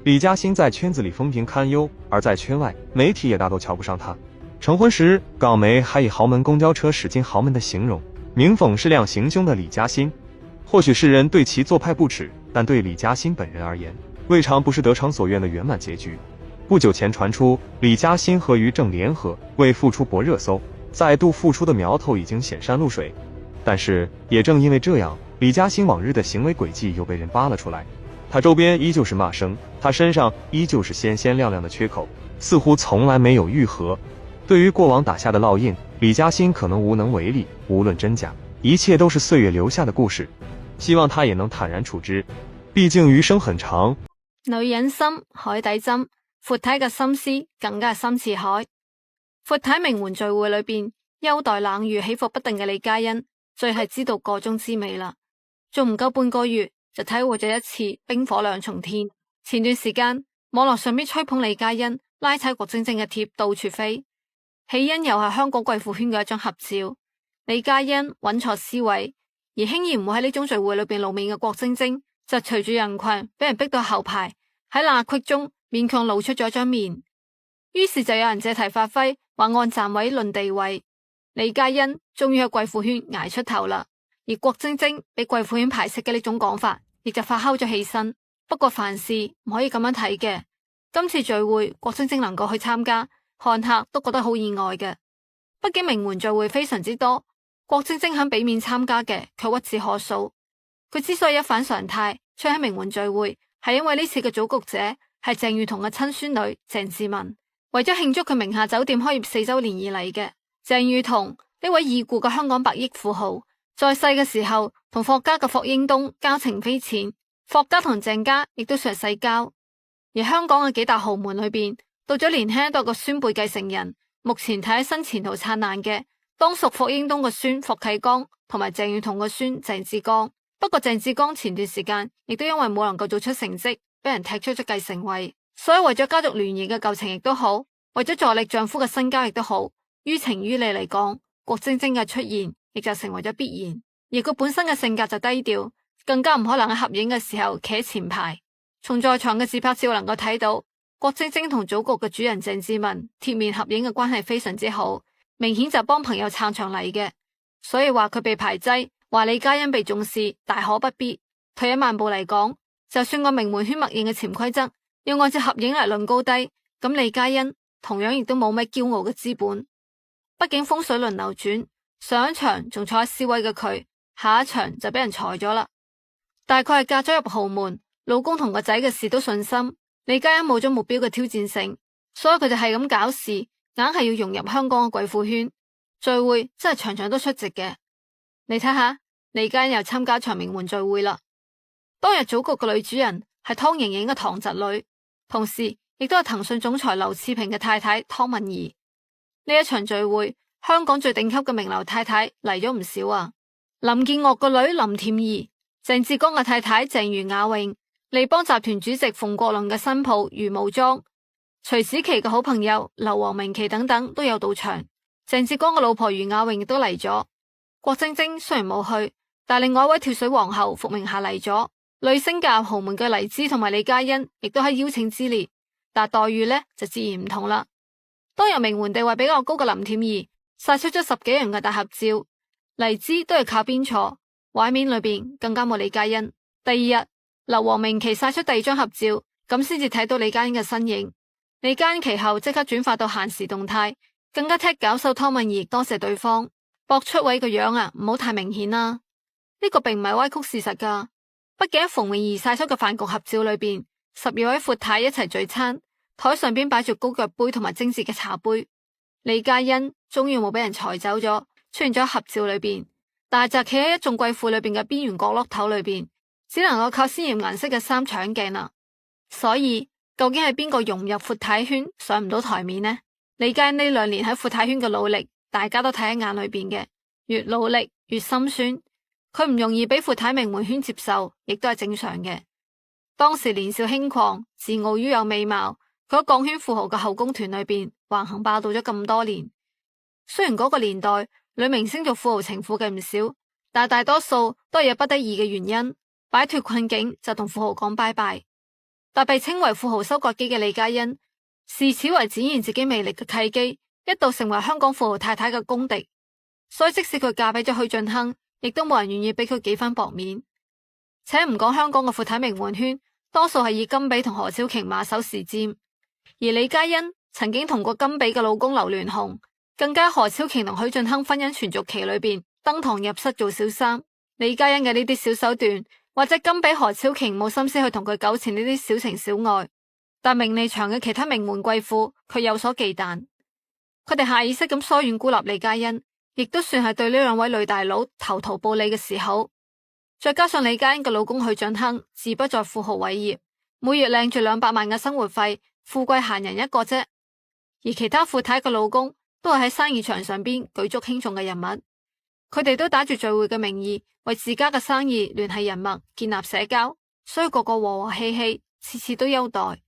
李嘉欣在圈子里风评堪忧，而在圈外，媒体也大都瞧不上他。成婚时，港媒还以豪门公交车驶进豪门的形容，明讽是辆行凶的李嘉欣。或许世人对其做派不耻，但对李嘉欣本人而言，未尝不是得偿所愿的圆满结局。不久前传出李嘉欣和于正联合为复出博热搜，再度复出的苗头已经显山露水。但是也正因为这样，李嘉欣往日的行为轨迹又被人扒了出来。他周边依旧是骂声，他身上依旧是鲜鲜亮亮的缺口，似乎从来没有愈合。对于过往打下的烙印，李嘉欣可能无能为力，无论真假，一切都是岁月留下的故事。希望他也能坦然处之，畢竟餘生很長。女人心，海底針，闊太嘅心思更加深似海。闊太名媛聚會裏邊，優待冷遇起伏不定嘅李嘉欣，最係知道個中滋味啦。仲唔夠半個月，就體會咗一次冰火兩重天。前段時間，網絡上邊吹捧李嘉欣拉踩郭晶晶嘅貼到處飛，起因又係香港貴婦圈嘅一張合照。李嘉欣穩錯思維，而輕易唔會喺呢種聚會裏邊露面嘅郭晶晶，就隨住人群俾人逼到後排，喺罅隙中勉強露出咗張面。於是就有人借題發揮，話按站位論地位。李嘉欣終於喺貴婦圈捱出頭啦，而郭晶晶俾貴婦圈排斥嘅呢種講法，亦就發酵咗起身。不過凡事唔可以咁樣睇嘅，今次聚會郭晶晶能夠去參加，看客都覺得好意外嘅。畢竟名媛聚會非常之多，郭晶晶肯俾面參加嘅卻屈指可數。佢之所以一反常態出喺名媛聚會，係因為呢次嘅組局者係鄭裕彤嘅親孫女鄭志文，為咗慶祝佢名下酒店開業4周年而嚟嘅。鄭裕彤呢位已故嘅香港百億富豪，在世嘅時候，同霍家嘅霍英東交情匪淺，霍家同鄭家亦都算係世交。而香港嘅幾大豪門裏邊，到咗年輕都有個孫輩繼承人，目前睇起身前途燦爛嘅，當屬霍英東個孫霍啟剛同埋鄭裕彤個孫鄭志剛。不過鄭志剛前段時間亦都因為冇能夠做出成績，俾人踢出咗繼承位，所以為咗家族聯誼嘅舊情亦都好，為咗助力丈夫嘅身家亦都好，於情於理嚟講，郭晶晶嘅出現亦就成為咗必然。而佢本身嘅性格就低調，更加唔可能喺合影嘅時候企喺前排。從在場嘅自拍照能夠睇到，郭晶晶同祖國嘅主人鄭志文貼面合影嘅關係非常之好，明顯就幫朋友撐場嚟嘅。所以話佢被排擠，話李嘉欣被重視，大可不必。退一萬步嚟講，就算個名門圈默認嘅潛規則要按照合影嚟論高低，咁李嘉欣同樣亦都冇咩驕傲嘅資本。畢竟風水輪流轉，上一場仲坐喺 C 位嘅佢，下一場就俾人裁咗啦。大概係嫁咗入豪門，老公同個仔嘅事都順心，李嘉欣冇咗目標嘅挑戰性，所以佢就係咁搞事，硬係要融入香港嘅貴婦圈，聚會真係場場都出席嘅。你睇下，李嘉欣又參加場名門聚會啦。當日組局嘅女主人係湯盈盈嘅堂侄女，同時亦都係騰訊總裁劉熾平嘅太太湯敏儀。呢一場聚會，香港最頂級嘅名流太太嚟咗唔少啊。林建岳個女林恬儀，鄭志剛嘅太太鄭余雅穎，利邦集團主席馮國倫嘅新抱余武莊，徐子淇嘅好朋友劉黃明琪等等都有到場。鄭志剛嘅老婆余雅穎亦都嚟咗。郭晶晶雖然冇去，但另外一位跳水皇后伏明霞嚟咗。女星嫁入豪門嘅黎姿同埋李嘉欣亦都喺邀請之列，但待遇呢就自然唔同啦。當日名門地位比較高嘅林恬儀晒出咗10幾人嘅大合照，黎姿都係靠邊坐，畫面裏邊更加冇李嘉欣。第二日，劉黃明琪晒出第二張合照，咁先至睇到李嘉欣嘅身影。李嘉欣其後即刻轉發到限時動態，更加踢搞手湯敏儀多謝對方，博出位個樣啊，唔好太明顯啦。呢個並唔係歪曲事實噶，畢竟喺馮詠儀晒出嘅飯局合照裏邊，12位闊太一齊聚餐，台上邊擺住高腳杯同埋精緻嘅茶杯。李嘉欣終於冇俾人裁走咗，出現咗合照裏邊，但係就企喺一眾貴婦裏邊嘅邊緣角落頭裏邊，只能夠靠鮮艷顏色嘅衫搶鏡啦。所以究竟係邊個融入闊太圈上唔到台面呢？李嘉欣呢2年喺闊太圈嘅努力，大家都睇喺眼裏邊嘅，越努力越心酸。佢唔容易俾闊太名門圈接受，亦都係正常嘅。當時年少輕狂，自傲於有美貌，佢喺港圈富豪嘅後宮團裏邊橫行霸道咗咁多年。雖然嗰個年代女明星做富豪情婦嘅唔少，但大多數都係有不得已嘅原因，擺脫困境就同富豪講拜拜。但被稱為富豪收割機嘅李嘉欣，視此為展現自己魅力嘅契機，一度成為香港富豪太太嘅公敵。所以即使佢嫁俾咗許晉亨，亦都冇人願意俾佢幾分薄面。且唔講香港嘅闊太名門圈，多數係以甘比同何超瓊馬首是瞻，而李嘉欣曾經同過甘比嘅老公劉鑾雄，更加何超瓊同許晉亨婚姻存續期裏邊登堂入室做小三。李嘉欣嘅呢啲小手段，或者甘比何超瓊冇心思去同佢糾纏呢啲小情小愛，但名利場嘅其他名門貴婦卻有所忌憚，佢哋下意識咁疏遠孤立李嘉欣，亦都算係對呢2位女大佬投桃報李嘅時候。再加上李嘉欣嘅老公許晉亨自不在富豪偉業，每月領住200萬嘅生活費，富貴閒人一個啫。而其他闊太嘅老公都係喺生意場上邊舉足輕重嘅人物，佢哋都打住聚會嘅名義為自家嘅生意聯繫人脈，建立社交，所以個個和和氣氣，次次都優待。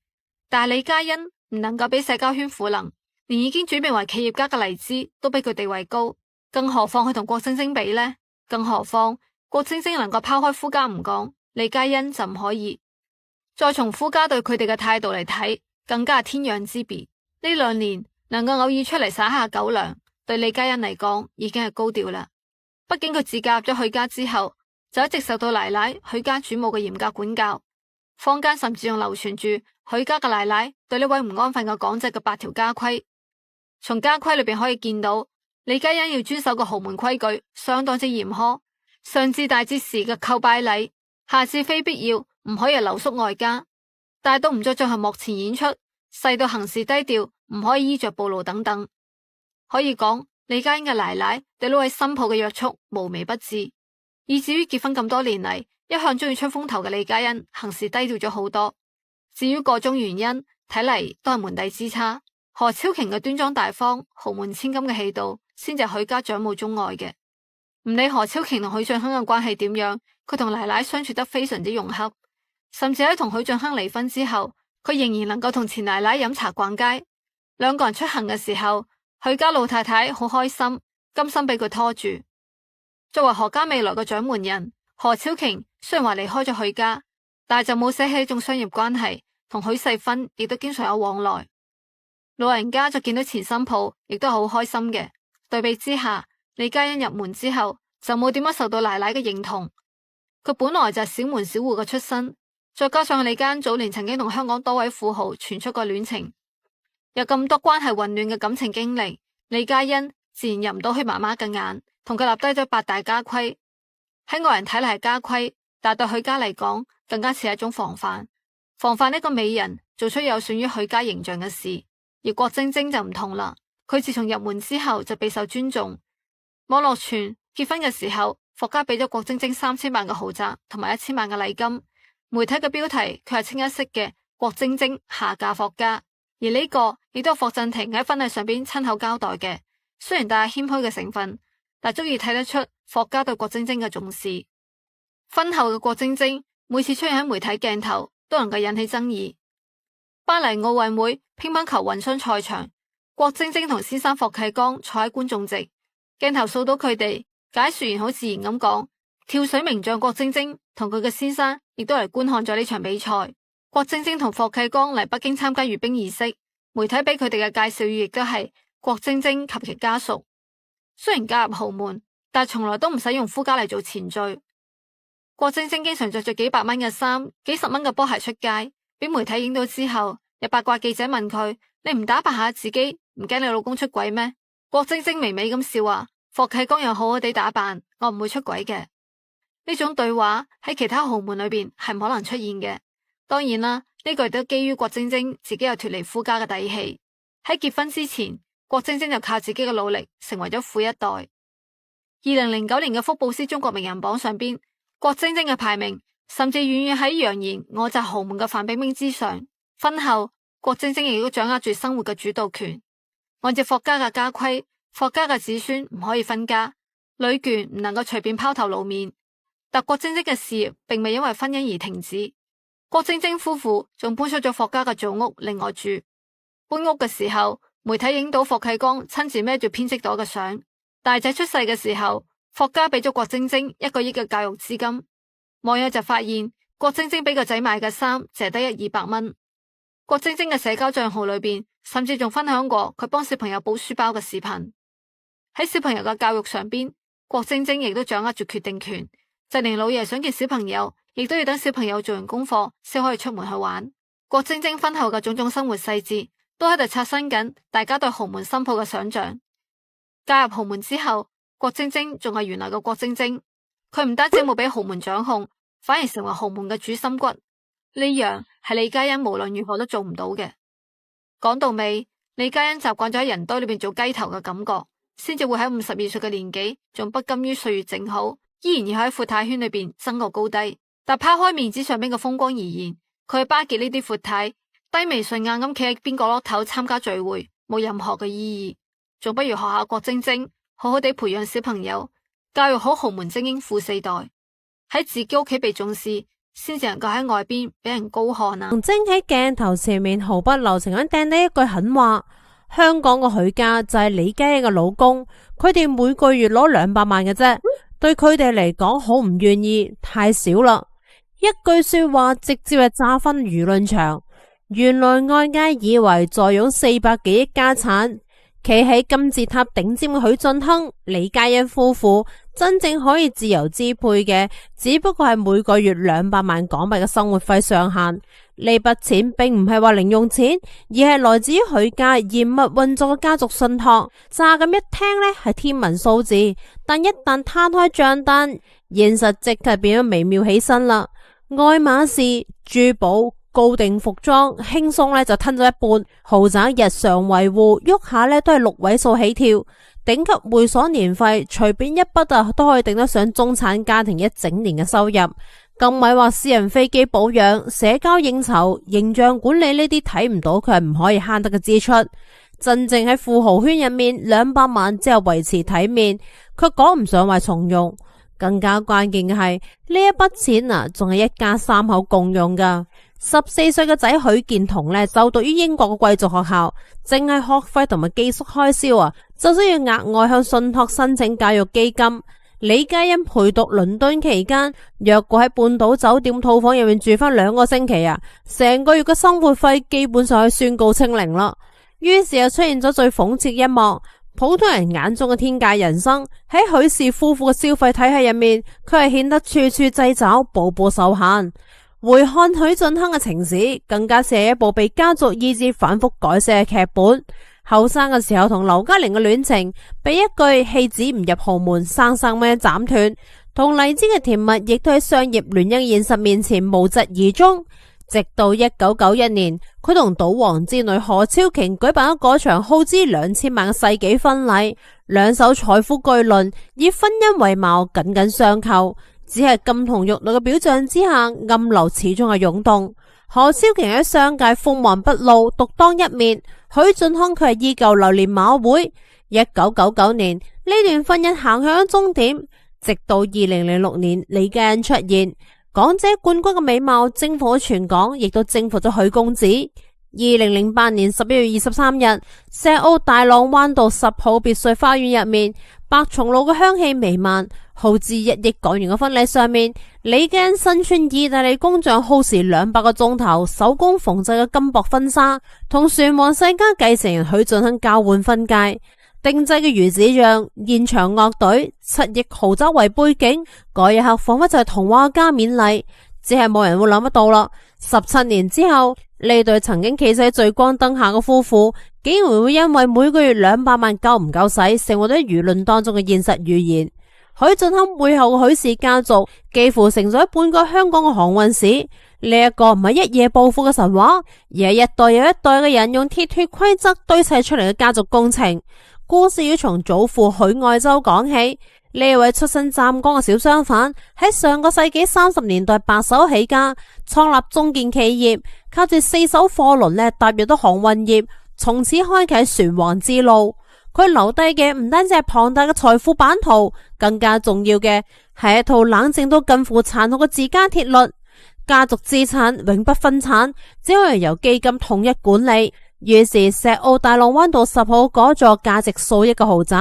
但係李嘉欣唔能夠俾社交圈賦能，連已經轉變為企業家嘅黎姿都比佢地位高，更何況佢同郭晶晶比呢？更何況郭晶晶能夠拋開夫家唔講，李嘉欣就唔可以。再從夫家對佢哋嘅態度嚟睇，更加係天壤之別。呢2年能夠偶爾出嚟撒下狗糧，對李嘉欣嚟講已經係高調啦。畢竟佢自嫁入咗許家之後，就一直受到奶奶許家主母嘅嚴格管教。坊間甚至仲流傳住許家嘅奶奶對呢位唔安分嘅港姐嘅8條家規。從家規裏邊可以見到，李嘉欣要遵守個豪門規矩相當之嚴苛。上至大節時嘅叩拜禮，下至非必要唔可以留宿外家，大到唔再進行幕前演出，細到行事低調，唔可以衣着暴露等等。可以講李嘉欣嘅奶奶對呢位新抱嘅約束無微不至，以至於結婚咁多年嚟，一向中意出風頭嘅李嘉欣行事低調咗好多。至於個中原因，睇嚟都係門第之差。何超瓊嘅端莊大方、豪門千金嘅氣度，先至係許家長母鍾愛嘅。唔理何超瓊同許晉亨嘅關係點樣，佢同奶奶相處得非常之融洽，甚至喺同許晉亨離婚之後，佢仍然能夠同前奶奶飲茶逛街。兩個人出行嘅時候，許家老太太好開心，甘心俾佢拖住。作為何家未來嘅掌門人，何超瓊雖然話離開咗許家，但係就冇捨棄一種商業關係，同許世芬亦都經常有往來。老人家就見到前新抱，亦都係好開心嘅。對比之下，李嘉欣入門之後就冇點樣受到奶奶嘅認同。佢本來就係小門小戶嘅出身，再加上李嘉欣早年曾經同香港多位富豪傳出過戀情，有咁多關係混亂嘅感情經歷，李嘉欣自然入唔到佢媽媽嘅眼，同佢立低咗8大家規。喺外人睇嚟係家規，但對許家嚟講更加似係一種防範，防範呢個美人做出有損於許家形象嘅事。而郭晶晶就唔同啦，佢自從入門之後就備受尊重。網絡傳結婚嘅時候，霍家俾咗郭晶晶3000萬嘅豪宅同埋1000萬嘅禮金，媒體嘅標題卻係清一色嘅郭晶晶下嫁霍家，而呢個亦都係霍震霆喺婚禮上邊親口交代嘅。雖然帶謙虛嘅成分，但足以睇得出霍家對郭晶晶嘅重視。婚後嘅郭晶晶每次出現喺媒體鏡頭都能夠引起爭議。巴黎奧運會乒乓球混雙賽場，郭晶晶同先生霍啟剛坐喺觀眾席，鏡頭掃到佢哋，解說員好自然咁講，跳水名將郭晶晶同佢嘅先生亦都嚟觀看咗呢場比賽。郭晶晶同霍啟剛嚟北京參加閱兵儀式，媒體俾佢哋嘅介紹語亦都係郭晶晶及其家屬。雖然嫁入豪門，但從來都唔使用夫家嚟做前綴。郭晶晶經常着住幾百蚊嘅衫、幾十蚊嘅波鞋出街，俾媒體影到之後，有八卦記者問佢：你唔打扮下自己，唔驚你老公出軌咩？郭晶晶微微咁笑話：霍啟剛又好好地打扮，我唔會出軌嘅。呢種對話喺其他豪門裏邊係唔可能出現嘅。當然啦，呢個亦都基於郭晶晶自己有脫離夫家嘅底氣。喺結婚之前，郭晶晶就靠自己嘅努力成為咗富一代。2009年嘅福布斯中國名人榜上邊，郭晶晶嘅排名甚至遠遠喺揚言我就豪門嘅范冰冰之上。婚後，郭晶晶亦都掌握住生活嘅主導權。按照霍家嘅家規，霍家嘅子孫唔可以分家，女眷唔能夠隨便拋頭露面。但郭晶晶嘅事業並未因為婚姻而停止。郭晶晶夫婦仲搬出咗霍家嘅祖屋另外住。搬屋嘅時候，媒體影到霍啟剛親自孭住編織袋嘅相。大仔出世嘅時候，霍家俾咗郭晶晶1個億嘅教育資金。網友就發現郭晶晶俾個仔買嘅衫淨係得100-200蚊。郭晶晶嘅社交賬號裏邊，甚至仲分享過佢幫小朋友補書包嘅視頻。喺小朋友嘅教育上邊，郭晶晶亦都掌握住決定權，就連老爺想見小朋友，亦都要等小朋友做完功課先可以出門去玩。郭晶晶婚後嘅種種生活細節，都喺度刷新緊大家對豪門新抱嘅想象。嫁入豪門之後，郭晶晶仲係原來嘅郭晶晶，佢唔單止冇俾豪門掌控，反而成為豪門嘅主心骨。呢樣係李嘉欣無論如何都做唔到嘅。講到尾，李嘉欣習慣咗喺人堆裏邊做雞頭嘅感覺，先至會喺52歲嘅年紀，仲不甘於歲月靜好，依然要喺闊太圈裏邊爭個高低。但拋開面子上邊嘅風光而言，佢去巴結呢啲闊太，低眉順眼咁企喺邊角落頭參加聚會，冇任何嘅意義。仲不如學下郭晶晶，好好地培養小朋友，教育好豪門精英富4代，喺自己屋企被重視，先至能夠喺外邊俾人高看啊！王晶喺鏡頭前面毫不留情咁掟呢一句狠話：香港個許家就係李嘉欣嘅老公，佢哋每個月攞200萬嘅啫，對佢哋嚟講好唔願意，太少啦！一句說話直接係炸翻輿論場。原來外界以為坐擁400幾億家產，企喺金字塔頂尖嘅許晉亨、李嘉欣夫婦，真正可以自由支配嘅，只不過係每個月200萬港幣嘅生活費上限。呢筆錢並唔係話零用錢，而係來自於許家嚴密運作嘅家族信託。乍咁一聽呢係天文數字，但一旦攤開賬單，現實即刻變咗微妙起身啦。愛馬仕、珠寶、高定服裝輕鬆咧就吞咗一半，豪宅日常維護喐下咧都係6位數起跳，頂級會所年費隨便一筆都可以頂得上中產家庭一整年嘅收入，更咪話私人飛機保養、社交應酬、形象管理呢啲睇唔到佢係唔可以慳得嘅支出。真正喺富豪圈入面，200萬只係維持體面，佢講唔上話從容。更加關鍵嘅係呢一筆錢仲係一家3口共用噶。14歲嘅仔許建彤就讀於英國嘅貴族學校，淨係學費同埋寄宿開銷就需要額外向信託申請教育基金。李嘉欣陪讀倫敦期間，若果喺半島酒店套房入面住翻2個星期成個月嘅生活費基本上可以宣告清零啦。於是又出現咗最諷刺一幕，普通人眼中嘅天價人生喺許氏夫婦嘅消費體系入面，佢係顯得處處掣肘，步步受限。回看許晉亨嘅情史，更加是一部被家族意志反覆改寫嘅劇本。後生嘅時候同劉嘉玲嘅戀情，被一句戲子唔入豪門，生咩斬斷。同黎姿嘅甜蜜，亦都喺商業聯姻現實面前無疾而終。直到1991年，佢同賭王之女何超瓊舉辦咗嗰場耗資2000萬嘅世紀婚禮，兩手財富巨輪，以婚姻為貌，緊緊相扣。只係金童玉女嘅表象之下，暗流始終係湧動。何超瓊喺商界鋒芒不露，獨當一面；許晉亨佢係依舊流連馬會。1999年呢段婚姻行向咗終點，直到2006年李嘉欣出現，港姐冠軍嘅美貌征服咗全港，亦都征服咗許公子。2008年11月23日，石澳大浪灣道10號別墅花園入面，白松露嘅香氣彌漫。耗資1億港元嘅婚禮上面，李嘉欣身穿意大利工匠耗時200個鐘頭手工縫製嘅金箔婚紗，同船王世家繼承人許晉亨交換婚戒。定製嘅魚子醬、現場樂隊、7億豪宅為背景，嗰一刻仿佛就係童話加冕禮，只係冇人會諗得到啦。17年之後，呢對曾經企喺聚光燈下嘅夫婦，竟然會因為每個月200萬夠唔夠使，成為咗輿論當中嘅現實預言。許晉亨背後嘅許氏家族，幾乎成咗半個香港嘅航運史。呢一個唔係一夜暴富嘅神話，而係一代又一代嘅人用鐵血規則堆砌出嚟嘅家族工程。故事要從祖父許愛洲講起。呢位出身湛江嘅小商販，喺上個世紀30年代白手起家，創立中建企業，靠住4艘貨輪踏入咗航運業，從此開啟船王之路。佢留低嘅唔單止係龐大嘅財富版圖，更加重要嘅係一套冷靜到近乎殘酷嘅自家鐵律：家族資產永不分產，只可以由基金統一管理。於是石澳大浪灣道10號嗰座價值數億嘅豪宅，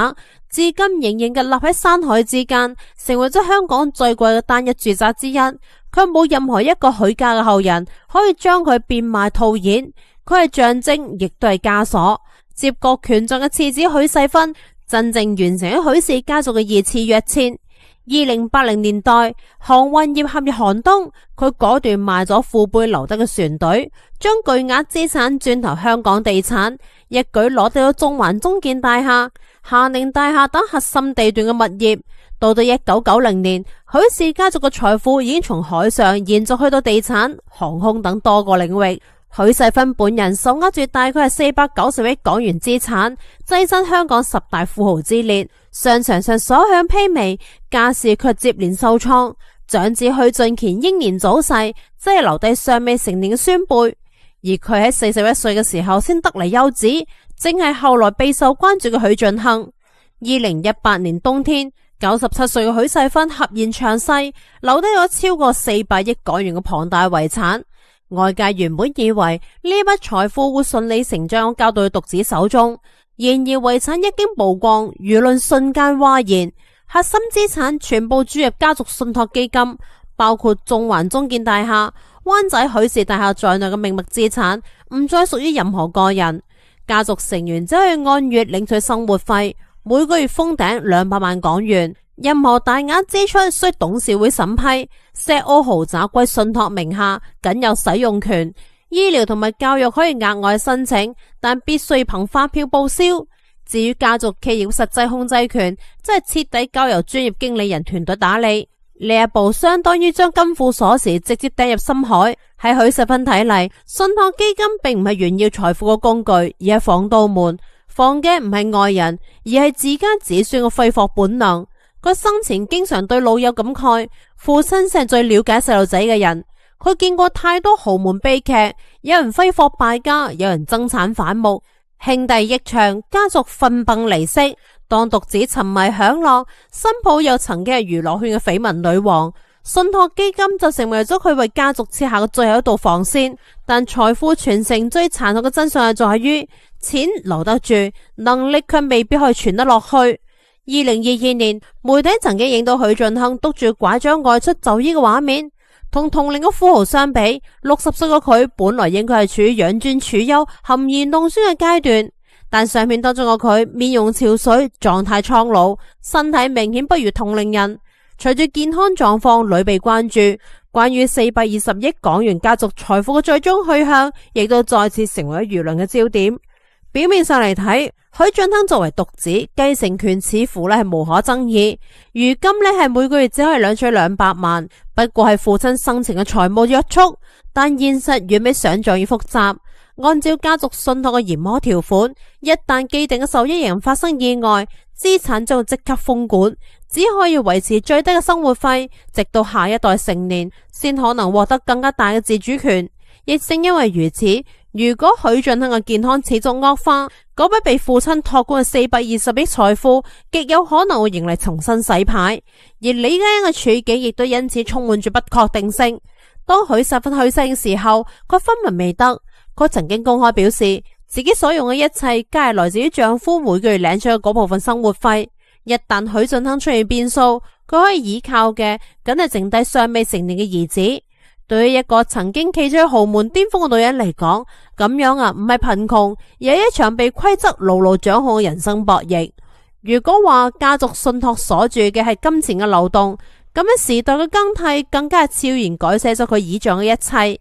至今仍然屹立喺山海之間，成為咗香港最貴嘅單一住宅之一。佢冇任何一個許家嘅後人可以將佢變賣套現，佢係象徵，亦都係枷鎖。接過權杖嘅次子許世芬，真正完成咗許氏家族嘅2次躍遷。2080年代，航運業陷入寒冬，佢果斷賣咗父輩留低嘅船隊，將巨額資產轉投香港地產，一舉攞到咗中環中建大廈、夏寧大廈等核心地段嘅物業。到1990年，許氏家族嘅財富已經從海上延續去到地產、航空等多個領域。許世芬本人手握住大概係490億港元資產，躋身香港10大富豪之列。商場上所向披靡，家事卻接連受創。長子許晉乾英年早逝，只係留低尚未成年嘅孫輩。而佢喺41歲嘅時候先得嚟幼子，正係後來備受關注嘅許晉亨。2018年冬天，97歲嘅許世芬合現長逝，留低咗超過400億港元嘅龐大遺產。外界原本以為呢筆財富會順理成章交到佢獨子手中，然而遺產一經曝光，輿論瞬間譁然。核心資產全部注入家族信託基金，包括中環中建大廈、灣仔許氏大廈在內嘅命脈資產，唔再屬於任何個人。家族成員只可以按月領取生活費，每個月封頂200萬港元。任何大額支出需董事會審批。石澳豪宅歸信託名下，僅有使用權。醫療同埋教育可以額外申請，但必須憑發票報銷。至於家族企業實際控制權，即係徹底交由專業經理人團隊打理。呢一步相當於將金庫鎖匙直接掟入深海。喺許世芬睇嚟，信託基金並唔係炫耀財富嘅工具，而係防盜門。防嘅唔係外人，而係自家子孫嘅揮霍本能。佢生前經常對老友感慨，父親先係最了解細路仔嘅人。佢見過太多豪門悲劇，有人揮霍敗家，有人爭產反目，兄弟鬩牆，家族分崩離析。當獨子沉迷享樂，新抱又曾經係娛樂圈嘅緋聞女王，信託基金就成為咗佢為家族設下嘅最後一道防線。但財富傳承最殘酷嘅真相係在於，錢留得住，能力卻未必可以傳得落去。2022年，媒體曾經影到許晉亨督住拐杖外出就醫嘅畫面，同同齡嘅富豪相比，60歲嘅佢本來應該係處於養尊處優、含飴弄孫嘅階段，但相片當中嘅佢面容憔悴、狀態蒼老，身體明顯不如同齡人。隨住健康狀況屢被關注，關於420億港元家族財富嘅最終去向，亦都再次成為輿論嘅焦點。表面上嚟睇，許晉亨作為獨子，繼承權似乎咧係無可爭議。如今咧係每個月只可以領取200萬，不過係父親生前嘅財務約束。但現實遠比想象要複雜。按照家族信託嘅嚴苛條款，一旦既定嘅受益人發生意外，資產將會即刻封管，只可以維持最低嘅生活費，直到下一代成年，先可能獲得更加大嘅自主權。亦正因為如此，如果許晉亨嘅健康持續惡化，嗰筆被父親託管嘅420億財富，極有可能會迎嚟重新洗牌。而李嘉欣嘅處境亦都因此充滿住不確定性。當許薩芬去世嘅時候，佢分文未得。佢曾經公開表示，自己所用嘅一切皆係來自於丈夫每個月領取嘅嗰部分生活費。一旦許晉亨出現變數，佢可以依靠嘅，梗係剩低尚未成年嘅兒子。對於一個曾經企咗喺豪門巔峰嘅女人嚟講，咁樣唔係貧窮，而係一場被規則牢牢掌控嘅人生博弈。如果話家族信託鎖住嘅係金錢嘅流動，咁樣時代嘅更替更加係悄然改寫咗佢倚仗嘅一切。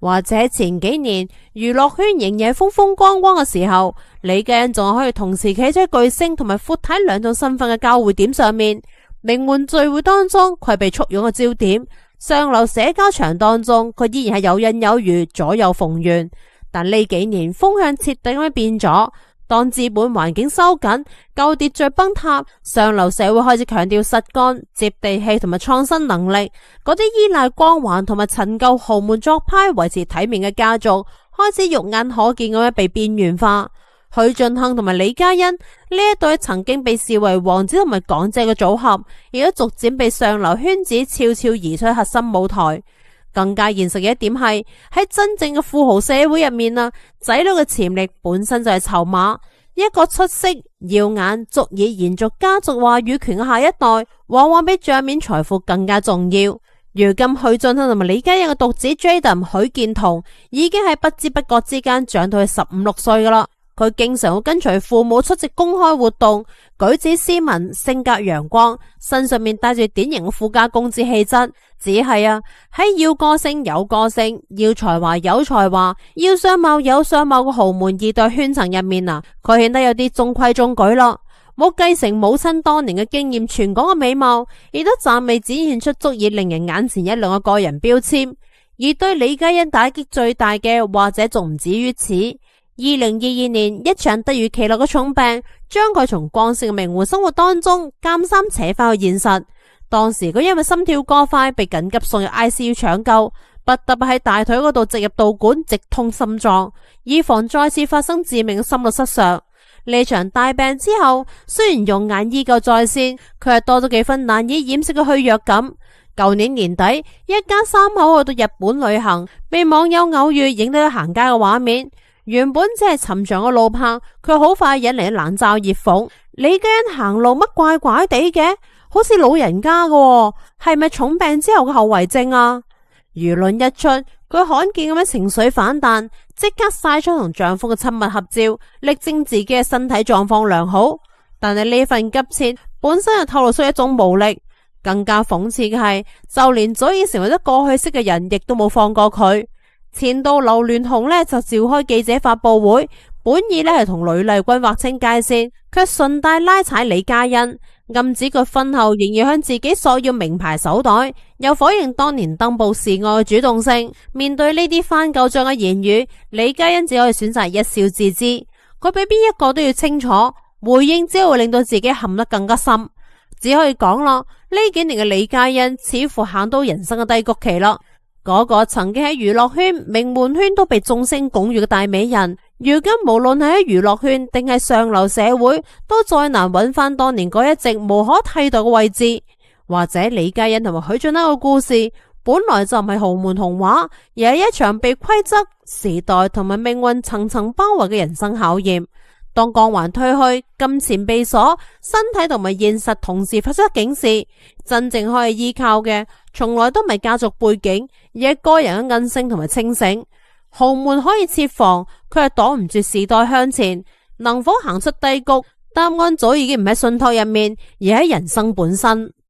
或者前幾年娛樂圈仍然風風光光嘅時候，李嘉欣仲可以同時企喺巨星同埋闊太兩種身份嘅交匯點上面。名媛聚會當中，佢係被簇擁嘅焦點。上流社交場當中，佢依然係游刃有餘，左右逢源。但呢幾年風向徹底咁樣變咗，當資本環境收緊，舊秩序崩塌，上流社會開始強調實幹、接地氣同埋創新能力。嗰啲依賴光環同埋陳舊豪門作派維持體面嘅家族，開始肉眼可見咁樣被邊緣化。許晉亨同埋李嘉欣呢一對曾經被視為王子同埋港姐嘅組合，亦都逐漸被上流圈子悄悄移出核心舞台。更加現實嘅一點係，喺真正嘅富豪社會入面仔女嘅潛力本身就係籌碼。一個出色、耀眼、足以延續家族話語權嘅下一代，往往比賬面財富更加重要。如今許晉亨同埋李嘉欣嘅獨子 Jaden 許建彤已經喺不知不覺之間長到去15、16歲噶啦。佢經常會跟隨父母出席公開活動，舉止斯文，性格陽光，身上面帶住典型嘅富家公子氣質。只係喺要個性有個性，要才華有才華，要相貌有相貌嘅豪門二代圈層入面佢顯得有啲中規中矩咯。冇繼承母親當年嘅經驗傳講嘅美貌，亦都暫未展現出足以令人眼前一亮嘅個人標籤。而對李嘉欣打擊最大嘅，或者仲唔止於此。2022年，一場突如其來嘅重病，將佢從光鮮嘅名媛生活當中監生扯翻去現實。當時佢因為心跳過快，被緊急送入 ICU 搶救，不得不喺大腿嗰度植入導管，直通心臟，以防再次發生致命嘅心律失常。呢場大病之後，雖然容顏依舊在線，佢係多咗幾分難以掩飾嘅虛弱感。舊年年底，一家三口去到日本旅行，被網友偶遇影到佢行街嘅畫面。原本只係尋常嘅路拍，佢好快引嚟冷嘲熱諷。李嘉欣行路乜怪怪地嘅，好似老人家嘅，係咪重病之後嘅後遺症啊？輿論一出，佢罕見咁樣情緒反彈，即刻晒出同丈夫嘅親密合照，力證自己嘅身體狀況良好。但係呢份急切本身就透露出一種無力。更加諷刺嘅係，就連早已成為咗過去式嘅人，亦都冇放過佢。前度劉鑾雄就召開記者發佈會，本意係同呂麗君劃清界線，卻順帶拉踩李嘉欣，暗指佢婚後仍要向自己索要名牌手袋，又否認當年登報示愛嘅主動性。面對呢啲翻舊賬嘅言語，李嘉欣只可以選擇一笑置之。佢比邊一個都要清楚，回應只會令到自己陷得更加深。只可以講啦，呢幾年嘅李嘉欣似乎行到人生嘅低谷期啦。嗰個曾經喺娛樂圈、名門圈都被眾星拱月嘅大美人，如今無論係喺娛樂圈定係上流社會，都再難揾翻當年嗰一席無可替代嘅位置。或者李嘉欣同埋許晉亨嘅故事本來就唔係豪門童話，而係一場被規則、時代同埋命運層層包圍嘅人生考驗。當光環褪去，金錢被鎖，身體同埋現實同時發出警示，真正可以依靠嘅，從來都唔係家族背景，而係個人嘅韌性同埋清醒。豪門可以設防，佢係擋唔住時代向前。能否行出低谷？答案早已經唔喺信託入面，而喺人生本身。